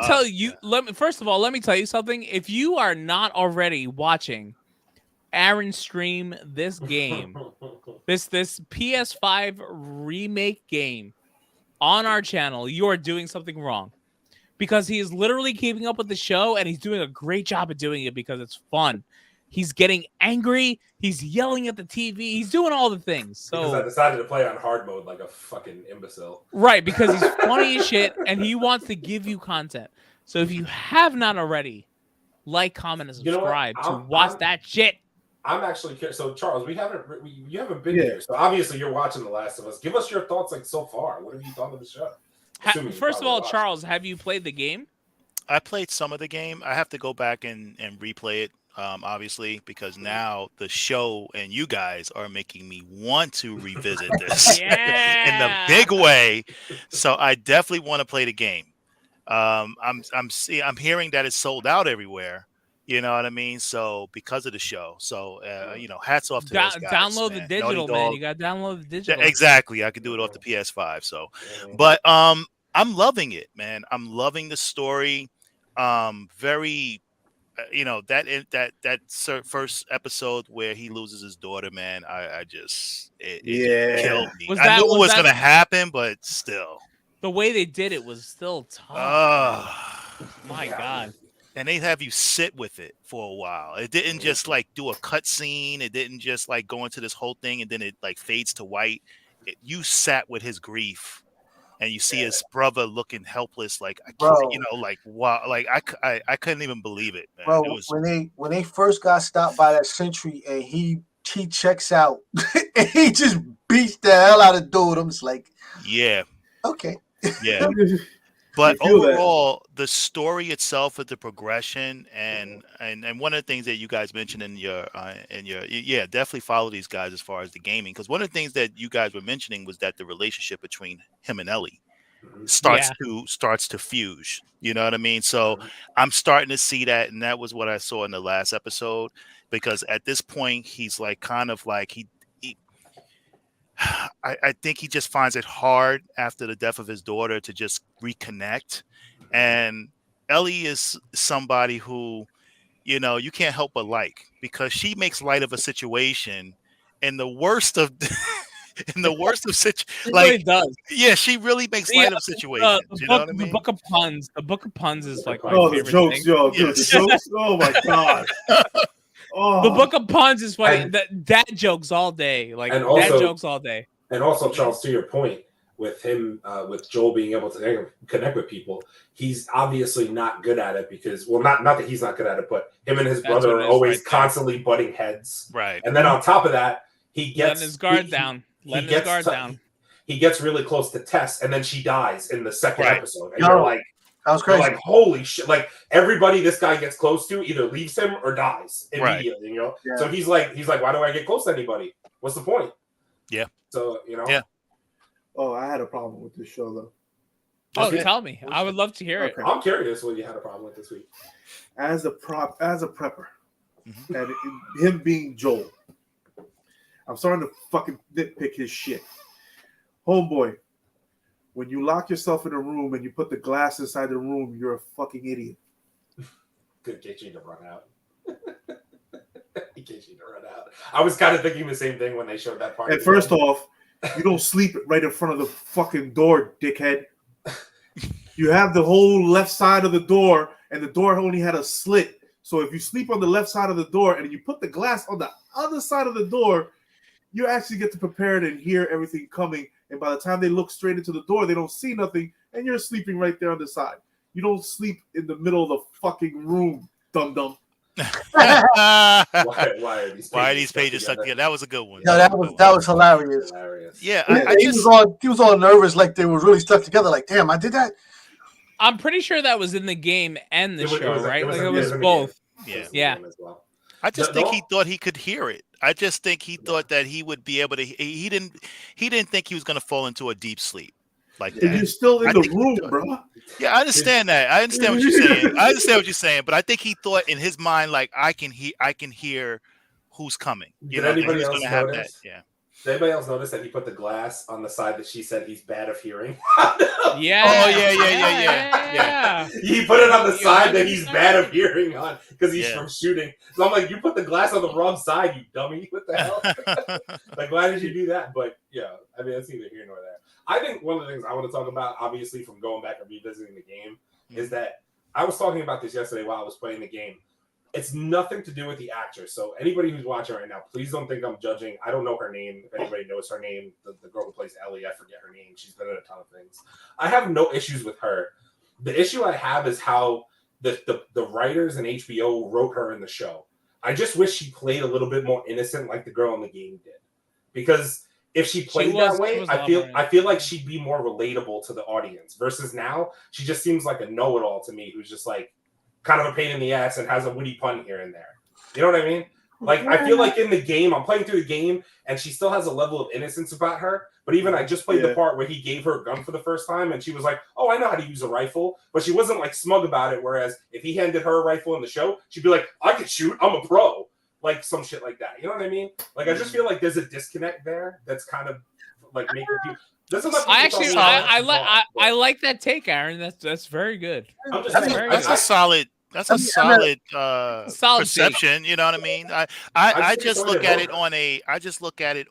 tell you something. If you are not already watching Aaron stream this game, this PS5 remake game on our channel, you are doing something wrong. Because he is literally keeping up with the show, and he's doing a great job at doing it because it's fun. He's getting angry. He's yelling at the TV. He's doing all the things. So because I decided to play on hard mode like a fucking imbecile. Right, because he's funny as shit, and he wants to give you content. So if you have not already, like, comment, and subscribe to watch that shit. I'm actually curious. So Charles, you haven't been here. So obviously you're watching The Last of Us. Give us your thoughts like so far. What have you thought of the show? First of all, Charles, have you played the game? I played some of the game. I have to go back and replay it, obviously, because now the show and you guys are making me want to revisit this in the big way. So I definitely want to play the game. I'm hearing that it's sold out everywhere. You know what I mean? So because of the show, so hats off to those guys. Download man. the digital, man. You got to download the digital. Exactly. I could do it off the PS5. So, but I'm loving it, man. I'm loving the story. Very, that first episode where he loses his daughter, man. It just killed me. I knew it was gonna happen, but still, the way they did it was still tough. My God. And they have you sit with it for a while. It didn't just like do a cut scene. It didn't just like go into this whole thing and then it like fades to white. You sat with his grief, and you see his brother looking helpless, like wow, like I couldn't even believe it, man. Bro, It was... when they first got stopped by that sentry and he checks out and he just beats the hell out of dude. I'm just like, yeah, okay, yeah. But overall, the story itself with the progression and one of the things that you guys mentioned in your definitely follow these guys as far as the gaming, because one of the things that you guys were mentioning was that the relationship between him and Ellie starts to fuse. You know what I mean? So I'm starting to see that, and that was what I saw in the last episode, because at this point he's like kind of like I think he just finds it hard after the death of his daughter to just reconnect. And Ellie is somebody who, you can't help but like, because she makes light of a situation in the worst of situations. Like, really does. Yeah, she really makes light of situations. You know what I mean? The Book of Puns. The Book of Puns is like my favorite the jokes, thing. yo, dude, the jokes. Oh my God. Oh. The Book of Puns is funny. Dad jokes all day. Like, dad jokes all day. And also, Charles, to your point, with him, with Joel being able to connect with people, he's obviously not good at it because, well, not that he's not good at it, but him and his brother are always constantly butting heads. Right. And then on top of that, he gets letting his guard down. He gets really close to Tess, and then she dies in the second episode. And you're like, that was crazy. Like, holy shit! Like, everybody this guy gets close to either leaves him or dies immediately. You know. Yeah. So he's like, why do I get close to anybody? What's the point? Yeah. So Yeah. Oh, I had a problem with this show though. Oh, tell me. I would love to hear it. I'm curious what you had a problem with this week. As a prepper, and him being Joel, I'm starting to fucking nitpick his shit. Homeboy, when you lock yourself in a room and you put the glass inside the room, you're a fucking idiot. Could get you to run out. He gets you to run out. I was kind of thinking the same thing when they showed that part. And first off, you don't sleep right in front of the fucking door, dickhead. You have the whole left side of the door, and the door only had a slit. So if you sleep on the left side of the door and you put the glass on the other side of the door, you actually get to prepare it and hear everything coming. And by the time they look straight into the door, they don't see nothing, and you're sleeping right there on the side. You don't sleep in the middle of the fucking room, dum-dum. Why are these pages stuck together? That was a good one. No, that was hilarious. Yeah, he was all nervous, like they were really stuck together. Like, damn, I did that. I'm pretty sure that was in the game and the show, right? It was both. Yeah. I just think he thought he could hear it. I just think he thought that he would be able to. He didn't think he was going to fall into a deep sleep like that. You're still in the room, bro. Yeah, I understand that. I understand what you're saying. But I think he thought in his mind, like, I can hear who's coming. Did anybody else notice? Yeah. Did anybody else notice that he put the glass on the side that she said he's bad of hearing? Yeah. Oh yeah. He put it on the side that he's bad of hearing on because he's from shooting. So I'm like, you put the glass on the wrong side, you dummy. What the hell? Like, why did you do that? But yeah, I mean, that's neither here nor there. I think one of the things I want to talk about, obviously, from going back and revisiting the game, is that I was talking about this yesterday while I was playing the game. It's nothing to do with the actress. So anybody who's watching right now, please don't think I'm judging. I don't know her name. If anybody knows her name, the girl who plays Ellie, I forget her name. She's been in a ton of things. I have no issues with her. The issue I have is how the writers and HBO wrote her in the show. I just wish she played a little bit more innocent like the girl in the game did. Because if she played that way, I feel like she'd be more relatable to the audience. Versus now, she just seems like a know-it-all to me who's just like, kind of a pain in the ass and has a witty pun here and there. You know what I mean? Like, I feel like in the game, I'm playing through the game, and she still has a level of innocence about her. But even I just played the part where he gave her a gun for the first time, and she was like, oh, I know how to use a rifle. But she wasn't, like, smug about it, whereas if he handed her a rifle in the show, she'd be like, I can shoot, I'm a pro. Like, some shit like that. You know what I mean? Like, I just feel like there's a disconnect there that's kind of, like, making people... I like that take, Aaron. That's very good. That's a solid perception. You know what I mean? I just look at it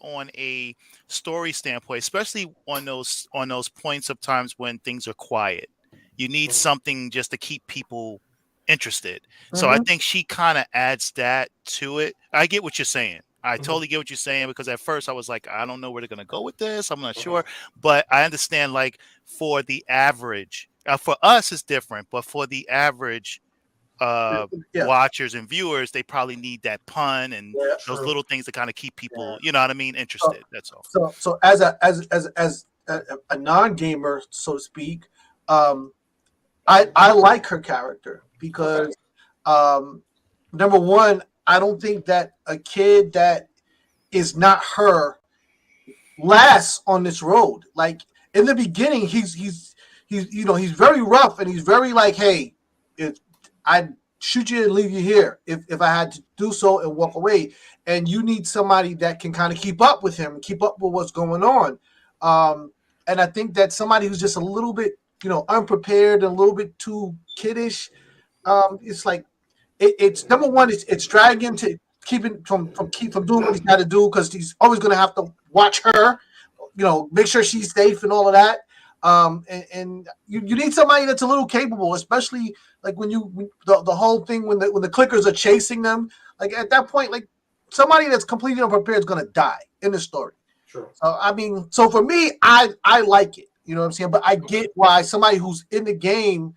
on a story standpoint, especially on those points of times when things are quiet. You need something just to keep people interested. So I think she kind of adds that to it. I get what you're saying. I totally get what you're saying, because at first I was like, I don't know where they're going to go with this. I'm not sure. But I understand, like, for the average, for us it's different, but for the average watchers and viewers, they probably need that pun and those little things to kind of keep people, you know what I mean, interested. That's all. So as a non-gamer, so to speak, I like her character because number one, I don't think that a kid that is not her lasts on this road. Like, in the beginning, he's very rough and he's very like, hey, if I'd shoot you and leave you here if I had to do so and walk away. And you need somebody that can kind of keep up with him and keep up with what's going on. And I think that somebody who's just a little bit, unprepared and a little bit too kiddish, it's like, it's number one, it's dragging to keep it from doing what he's got to do, because he's always going to have to watch her, make sure she's safe and all of that. And you need somebody that's a little capable, especially like when the whole thing when the clickers are chasing them. Like, at that point, like, somebody that's completely unprepared is going to die in the story. Sure. So for me, I like it. You know what I'm saying? But I get why somebody who's in the game,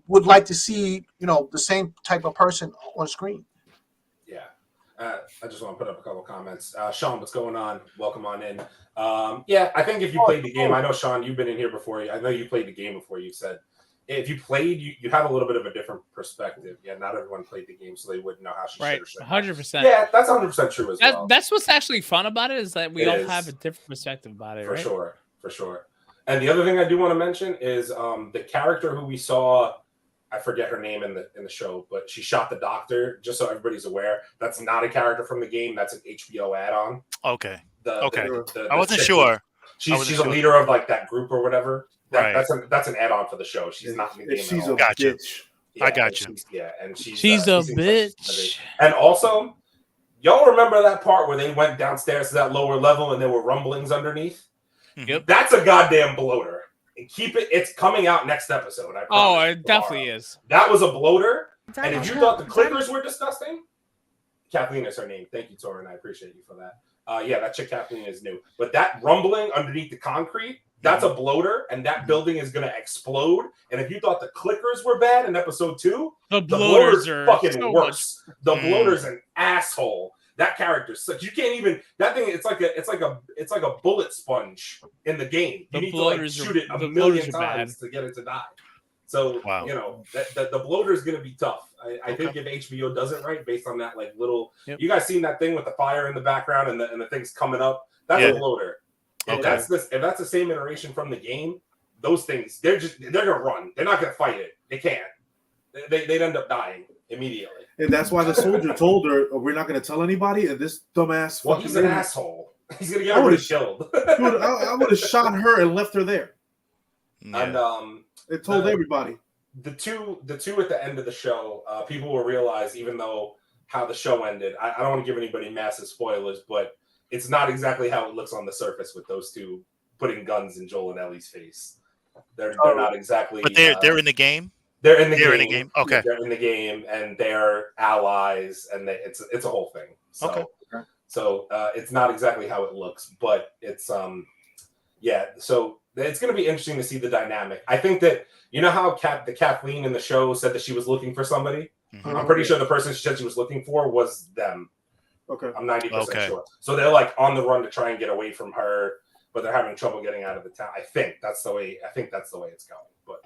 would like to see, the same type of person on screen. Yeah. I just want to put up a couple comments. Sean, what's going on? Welcome on in. I think if you played the game, I know, Sean, you've been in here before. I know you played the game before. You said if you played, you have a little bit of a different perspective. Yeah, not everyone played the game, so they wouldn't know how she should or should. 100%. Yeah, that's 100% true as well. That's what's actually fun about it, is that we all have a different perspective about it. For sure. And the other thing I do want to mention is the character who we saw, I forget her name in the show, but she shot the doctor, just so everybody's aware. That's not a character from the game. That's an HBO add-on. Okay. I wasn't sure. She's a leader of, like, that group or whatever. That's an add-on for the show. She's not in the game she's at all. Gotcha. Yeah, I got you. She's a bitch. And also, y'all remember that part where they went downstairs to that lower level and there were rumblings underneath? Yep. That's a goddamn bloater. And keep it. It's coming out next episode. I promise, it definitely is. That was a bloater. And if you thought the clickers were disgusting, Kathleen is her name. Thank you, Torin. I appreciate you for that. That chick Kathleen is new. But that rumbling underneath the concrete, That's a bloater, and that building is going to explode. And if you thought the clickers were bad in episode 2, the bloaters are fucking so worse. The bloater's an asshole. That character sucks. You can't even. That thing. It's like a bullet sponge in the game. You need to like shoot it a million times to get it to die. So you know that the bloater is going to be tough. I think if HBO does it right, based on that like little, you guys seen that thing with the fire in the background and the things coming up. That's a bloater. If that's the same iteration from the game, those things they're gonna run. They're not gonna fight it. They can't. They'd end up dying immediately. And that's why the soldier told her, oh, "We're not gonna tell anybody." And this dumbass. Well, he's an asshole. He's gonna get everybody killed. Dude, I would have shot her and left her there. Yeah. And it told everybody. The two at the end of the show, people will realize, even though how the show ended, I don't want to give anybody massive spoilers, but it's not exactly how it looks on the surface with those two putting guns in Joel and Ellie's face. They're not exactly. But they're in the game. They're in the game. Okay. They're in the game, and they're allies, and it's a whole thing. So, so it's not exactly how it looks, but it's yeah. So it's going to be interesting to see the dynamic. I think that how the Kathleen in the show said that she was looking for somebody. Mm-hmm. I'm pretty sure the person she said she was looking for was them. Okay. I'm 90% sure. So they're like on the run to try and get away from her, but they're having trouble getting out of the town. I think that's the way it's going. But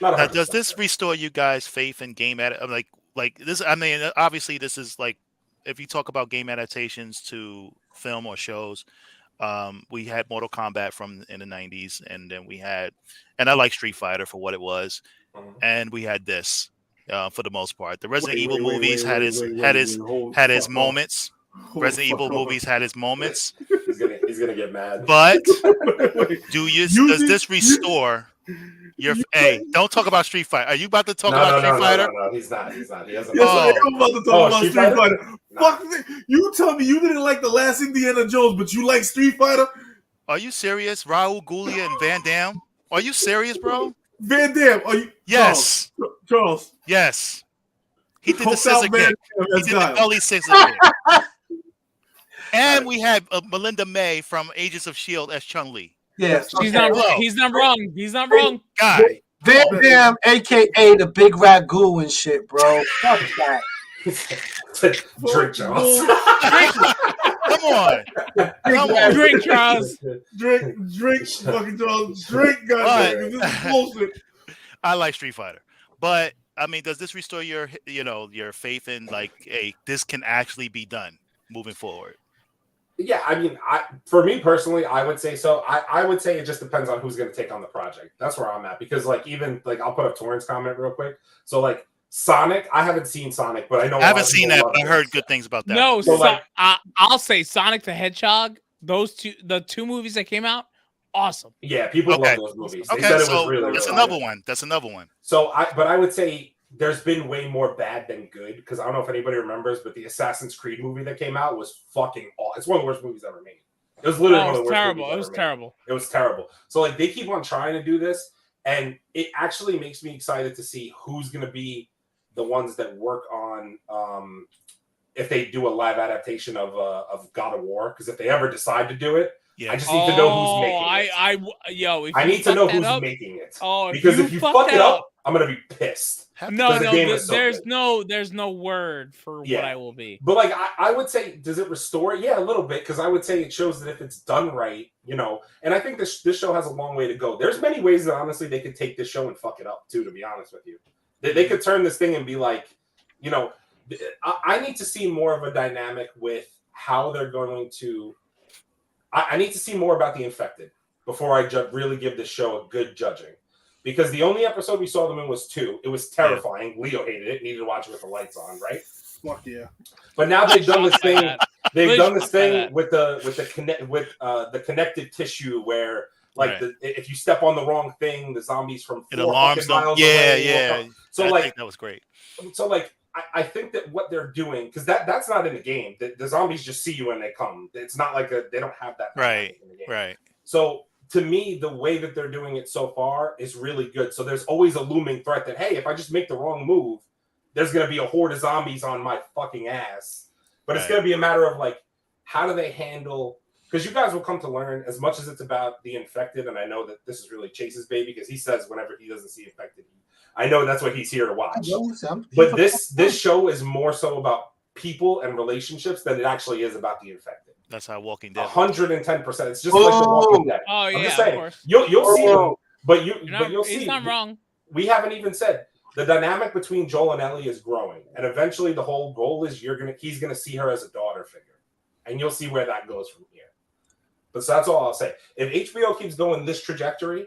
now, does this restore you guys' faith in game like this? I mean, obviously, this is like if you talk about game adaptations to film or shows. We had Mortal Kombat in the 90s, and then and I like Street Fighter for what it was, and we had this for the most part. The Resident Evil movies had his moments. Resident Evil movies had his moments. He's gonna get mad. But does this restore your? Hey, don't talk about Street Fighter. Are you about to talk about Street Fighter? No, he's not. He hasn't. Yes, I am about to talk about Street Fighter. Fuck, you tell me you didn't like the last Indiana Jones, but you like Street Fighter? Are you serious? Raul Julia and Van Damme? Are you serious, bro? Van Damme, are you? Yes. Charles. Yes. He did the scissor kick. He did the gully scissor kick. And we had Melinda May from Agents of S.H.I.E.L.D. as Chun-Li. Yes. He's not wrong. He's not wrong. Guy. Van Damme, a.k.a. the big ragu and shit, bro. Fuck that. Drink, Charles. Come on. Drink, Charles. Drink, fucking Charles. Drink, goddamn. This is bullshit. I like Street Fighter. But, I mean, does this restore your faith in, like, hey, this can actually be done moving forward? Yeah, I mean, for me personally, I would say so. I would say it just depends on who's going to take on the project. That's where I'm at. Because, like, even, like, I'll put up Torrance comment real quick. So, like, Sonic, I haven't seen Sonic, but I know I haven't seen that, but I heard good things about that. No, so I'll say Sonic the Hedgehog. The two movies that came out, awesome. Yeah, people love those movies. They said it was really that's really another one. That's another one. So, but I would say there's been way more bad than good, because I don't know if anybody remembers, but the Assassin's Creed movie that came out was fucking awful. It's one of the worst movies ever made. It was literally one of the worst terrible. movies It was terrible. It was terrible. So, like, they keep on trying to do this, and it actually makes me excited to see who's going to be the ones that work on if they do a live adaptation of God of War, because if they ever decide to do it, I just need to know who's making it. I need to know who's making it. Because if you fuck it up, I'm gonna be pissed. No, there's no word for what I will be. But like I would say, does it restore it? Yeah, a little bit, because I would say it shows that if it's done right, and I think this show has a long way to go. There's many ways that honestly they could take this show and fuck it up too, to be honest with you. They could turn this thing and be like, I need to see more of a dynamic with how they're going to. I need to see more about the infected before I really give this show a good judging. Because the only episode we saw them in was 2. It was terrifying. Yeah. Leo hated it. Needed to watch it with the lights on, right? Fuck yeah. But now they've done this thing. They've done this thing with the connected tissue where. Like if you step on the wrong thing, the zombies from 4 miles away. So I think that was great. So like I think that what they're doing, because that's not in the game. The zombies just see you when they come. It's not like they don't have that in the game. Right. So to me, the way that they're doing it so far is really good. So there's always a looming threat that, hey, if I just make the wrong move, there's gonna be a horde of zombies on my fucking ass. But it's gonna be a matter of like, how do they handle? because you guys will come to learn, as much as it's about the infected, and I know that this is really Chase's baby, because he says whenever he doesn't see infected, I know that's what he's here to watch. But this show is more so about people and relationships than it actually is about the infected. That's how Walking Dead. 110%. It's just like The Walking Dead. Oh yeah, I'm just saying, of course. you'll see them, but you'll see. He's not wrong. We haven't even said the dynamic between Joel and Ellie is growing, and eventually the whole goal is he's gonna see her as a daughter figure, and you'll see where that goes from here. But so that's all I'll say. If HBO keeps going this trajectory,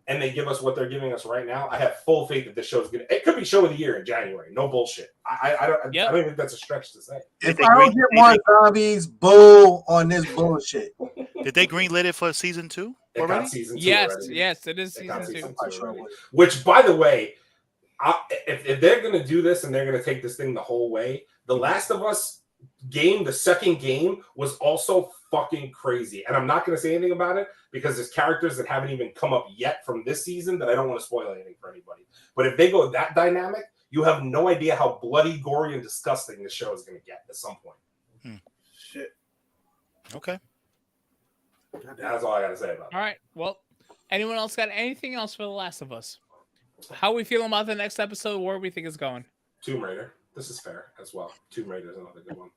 and they give us what they're giving us right now, I have full faith that this show is gonna. It could be show of the year in January. No bullshit. I don't think that's a stretch to say. If I don't get more zombies, boo on this bullshit. Did they greenlit it for season 2 already? Got season 2 yes, already. yes, it is season 2. Already. Which, by the way, if they're gonna do this and they're gonna take this thing the whole way, The Last of Us game, the second game, was also fucking crazy. And I'm not gonna say anything about it because there's characters that haven't even come up yet from this season that I don't want to spoil anything for anybody. But if they go that dynamic, you have no idea how bloody, gory, and disgusting this show is gonna get at some point. Shit. Okay. That's all I gotta say about it. All right. Well, anyone else got anything else for The Last of Us? How are we feeling about the next episode? Where we think it's going? Tomb Raider. This is fair as well. Tomb Raider is another good one.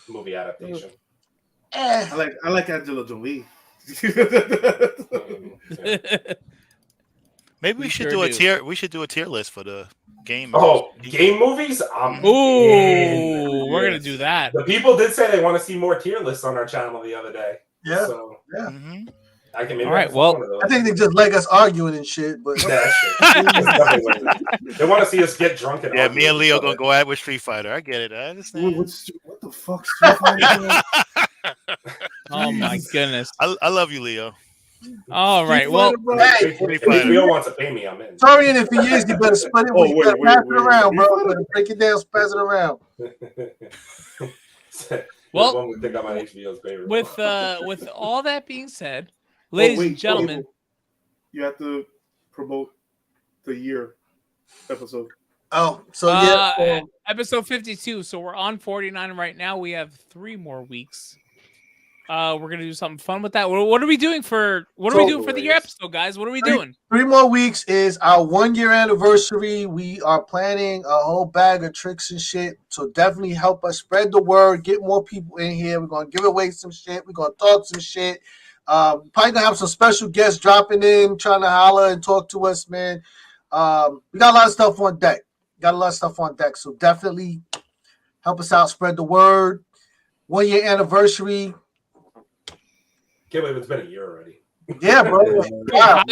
Movie adaptation. I like Angela Jolie. Maybe we should do a tier. We should do a tier list for the game. Game movies. We're gonna do that. The people did say they want to see more tier lists on our channel the other day. Yeah. So, yeah. Mm-hmm. I can maybe. All right. Well, I think they just like us arguing and shit, but they want to see us get drunk and me and Leo gonna go at with Street Fighter. I get it. I understand. What the fuck? Street Fighter? Oh my goodness. I love you, Leo. All right. Well, hey, if Leo wants to pay me, I'm in. Sorry, and if he is, you better split it. You better pass it around, bro. Better break it down, pass it around. Well, one would think I'm on HBO's favorite. With all that being said, ladies and gentlemen, you have to promote the year episode. Oh, so yeah, episode 52. So we're on 49 right now. We have 3 more weeks. We're gonna do something fun with that. What are we doing for the year episode, guys? What are we doing? 3 more weeks is our 1-year anniversary. We are planning a whole bag of tricks and shit. So definitely help us spread the word, get more people in here. We're gonna give away some shit. We're gonna talk some shit. Probably gonna have some special guests dropping in, trying to holler and talk to us, man. We got a lot of stuff on deck. So definitely help us out, spread the word. 1-year anniversary. Can't believe it's been a year already. Yeah, bro. Wow.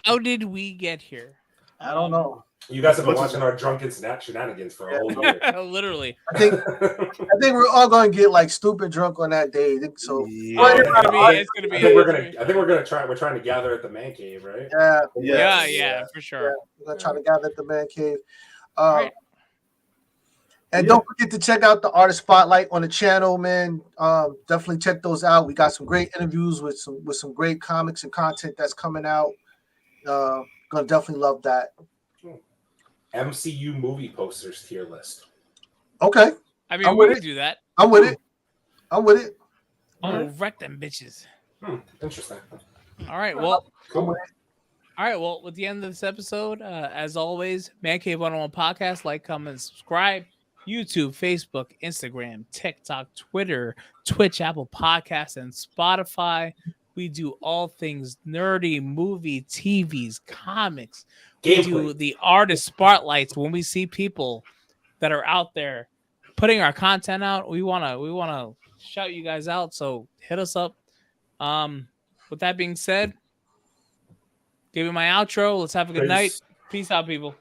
How did we get here? I don't know. You guys have been watching our drunken shenanigans for a whole year. Literally. I think we're all gonna get like stupid drunk on that day. So it's gonna be. I think we're trying to gather at the man cave, right? Yeah, for sure. Yeah, we're gonna try to gather at the man cave. Right. And don't forget to check out the Artist Spotlight on the channel, man. Definitely check those out. We got some great interviews with some great comics and content that's coming out. Gonna definitely love that. MCU movie posters tier list. Okay. I mean, we're gonna do that. I'm with it. Oh, wreck them bitches. Interesting. All right. Well. Cool. All right. Well, with the end of this episode, as always, Mancave101 Podcast. Like, comment, subscribe. YouTube, Facebook, Instagram, TikTok, Twitter, Twitch, Apple Podcasts, and Spotify. We do all things nerdy, movie, TVs, comics. We do the artist spotlights when we see people that are out there putting our content out. We wanna shout you guys out. So hit us up. With that being said, give me my outro. Let's have a good night. Peace out, people.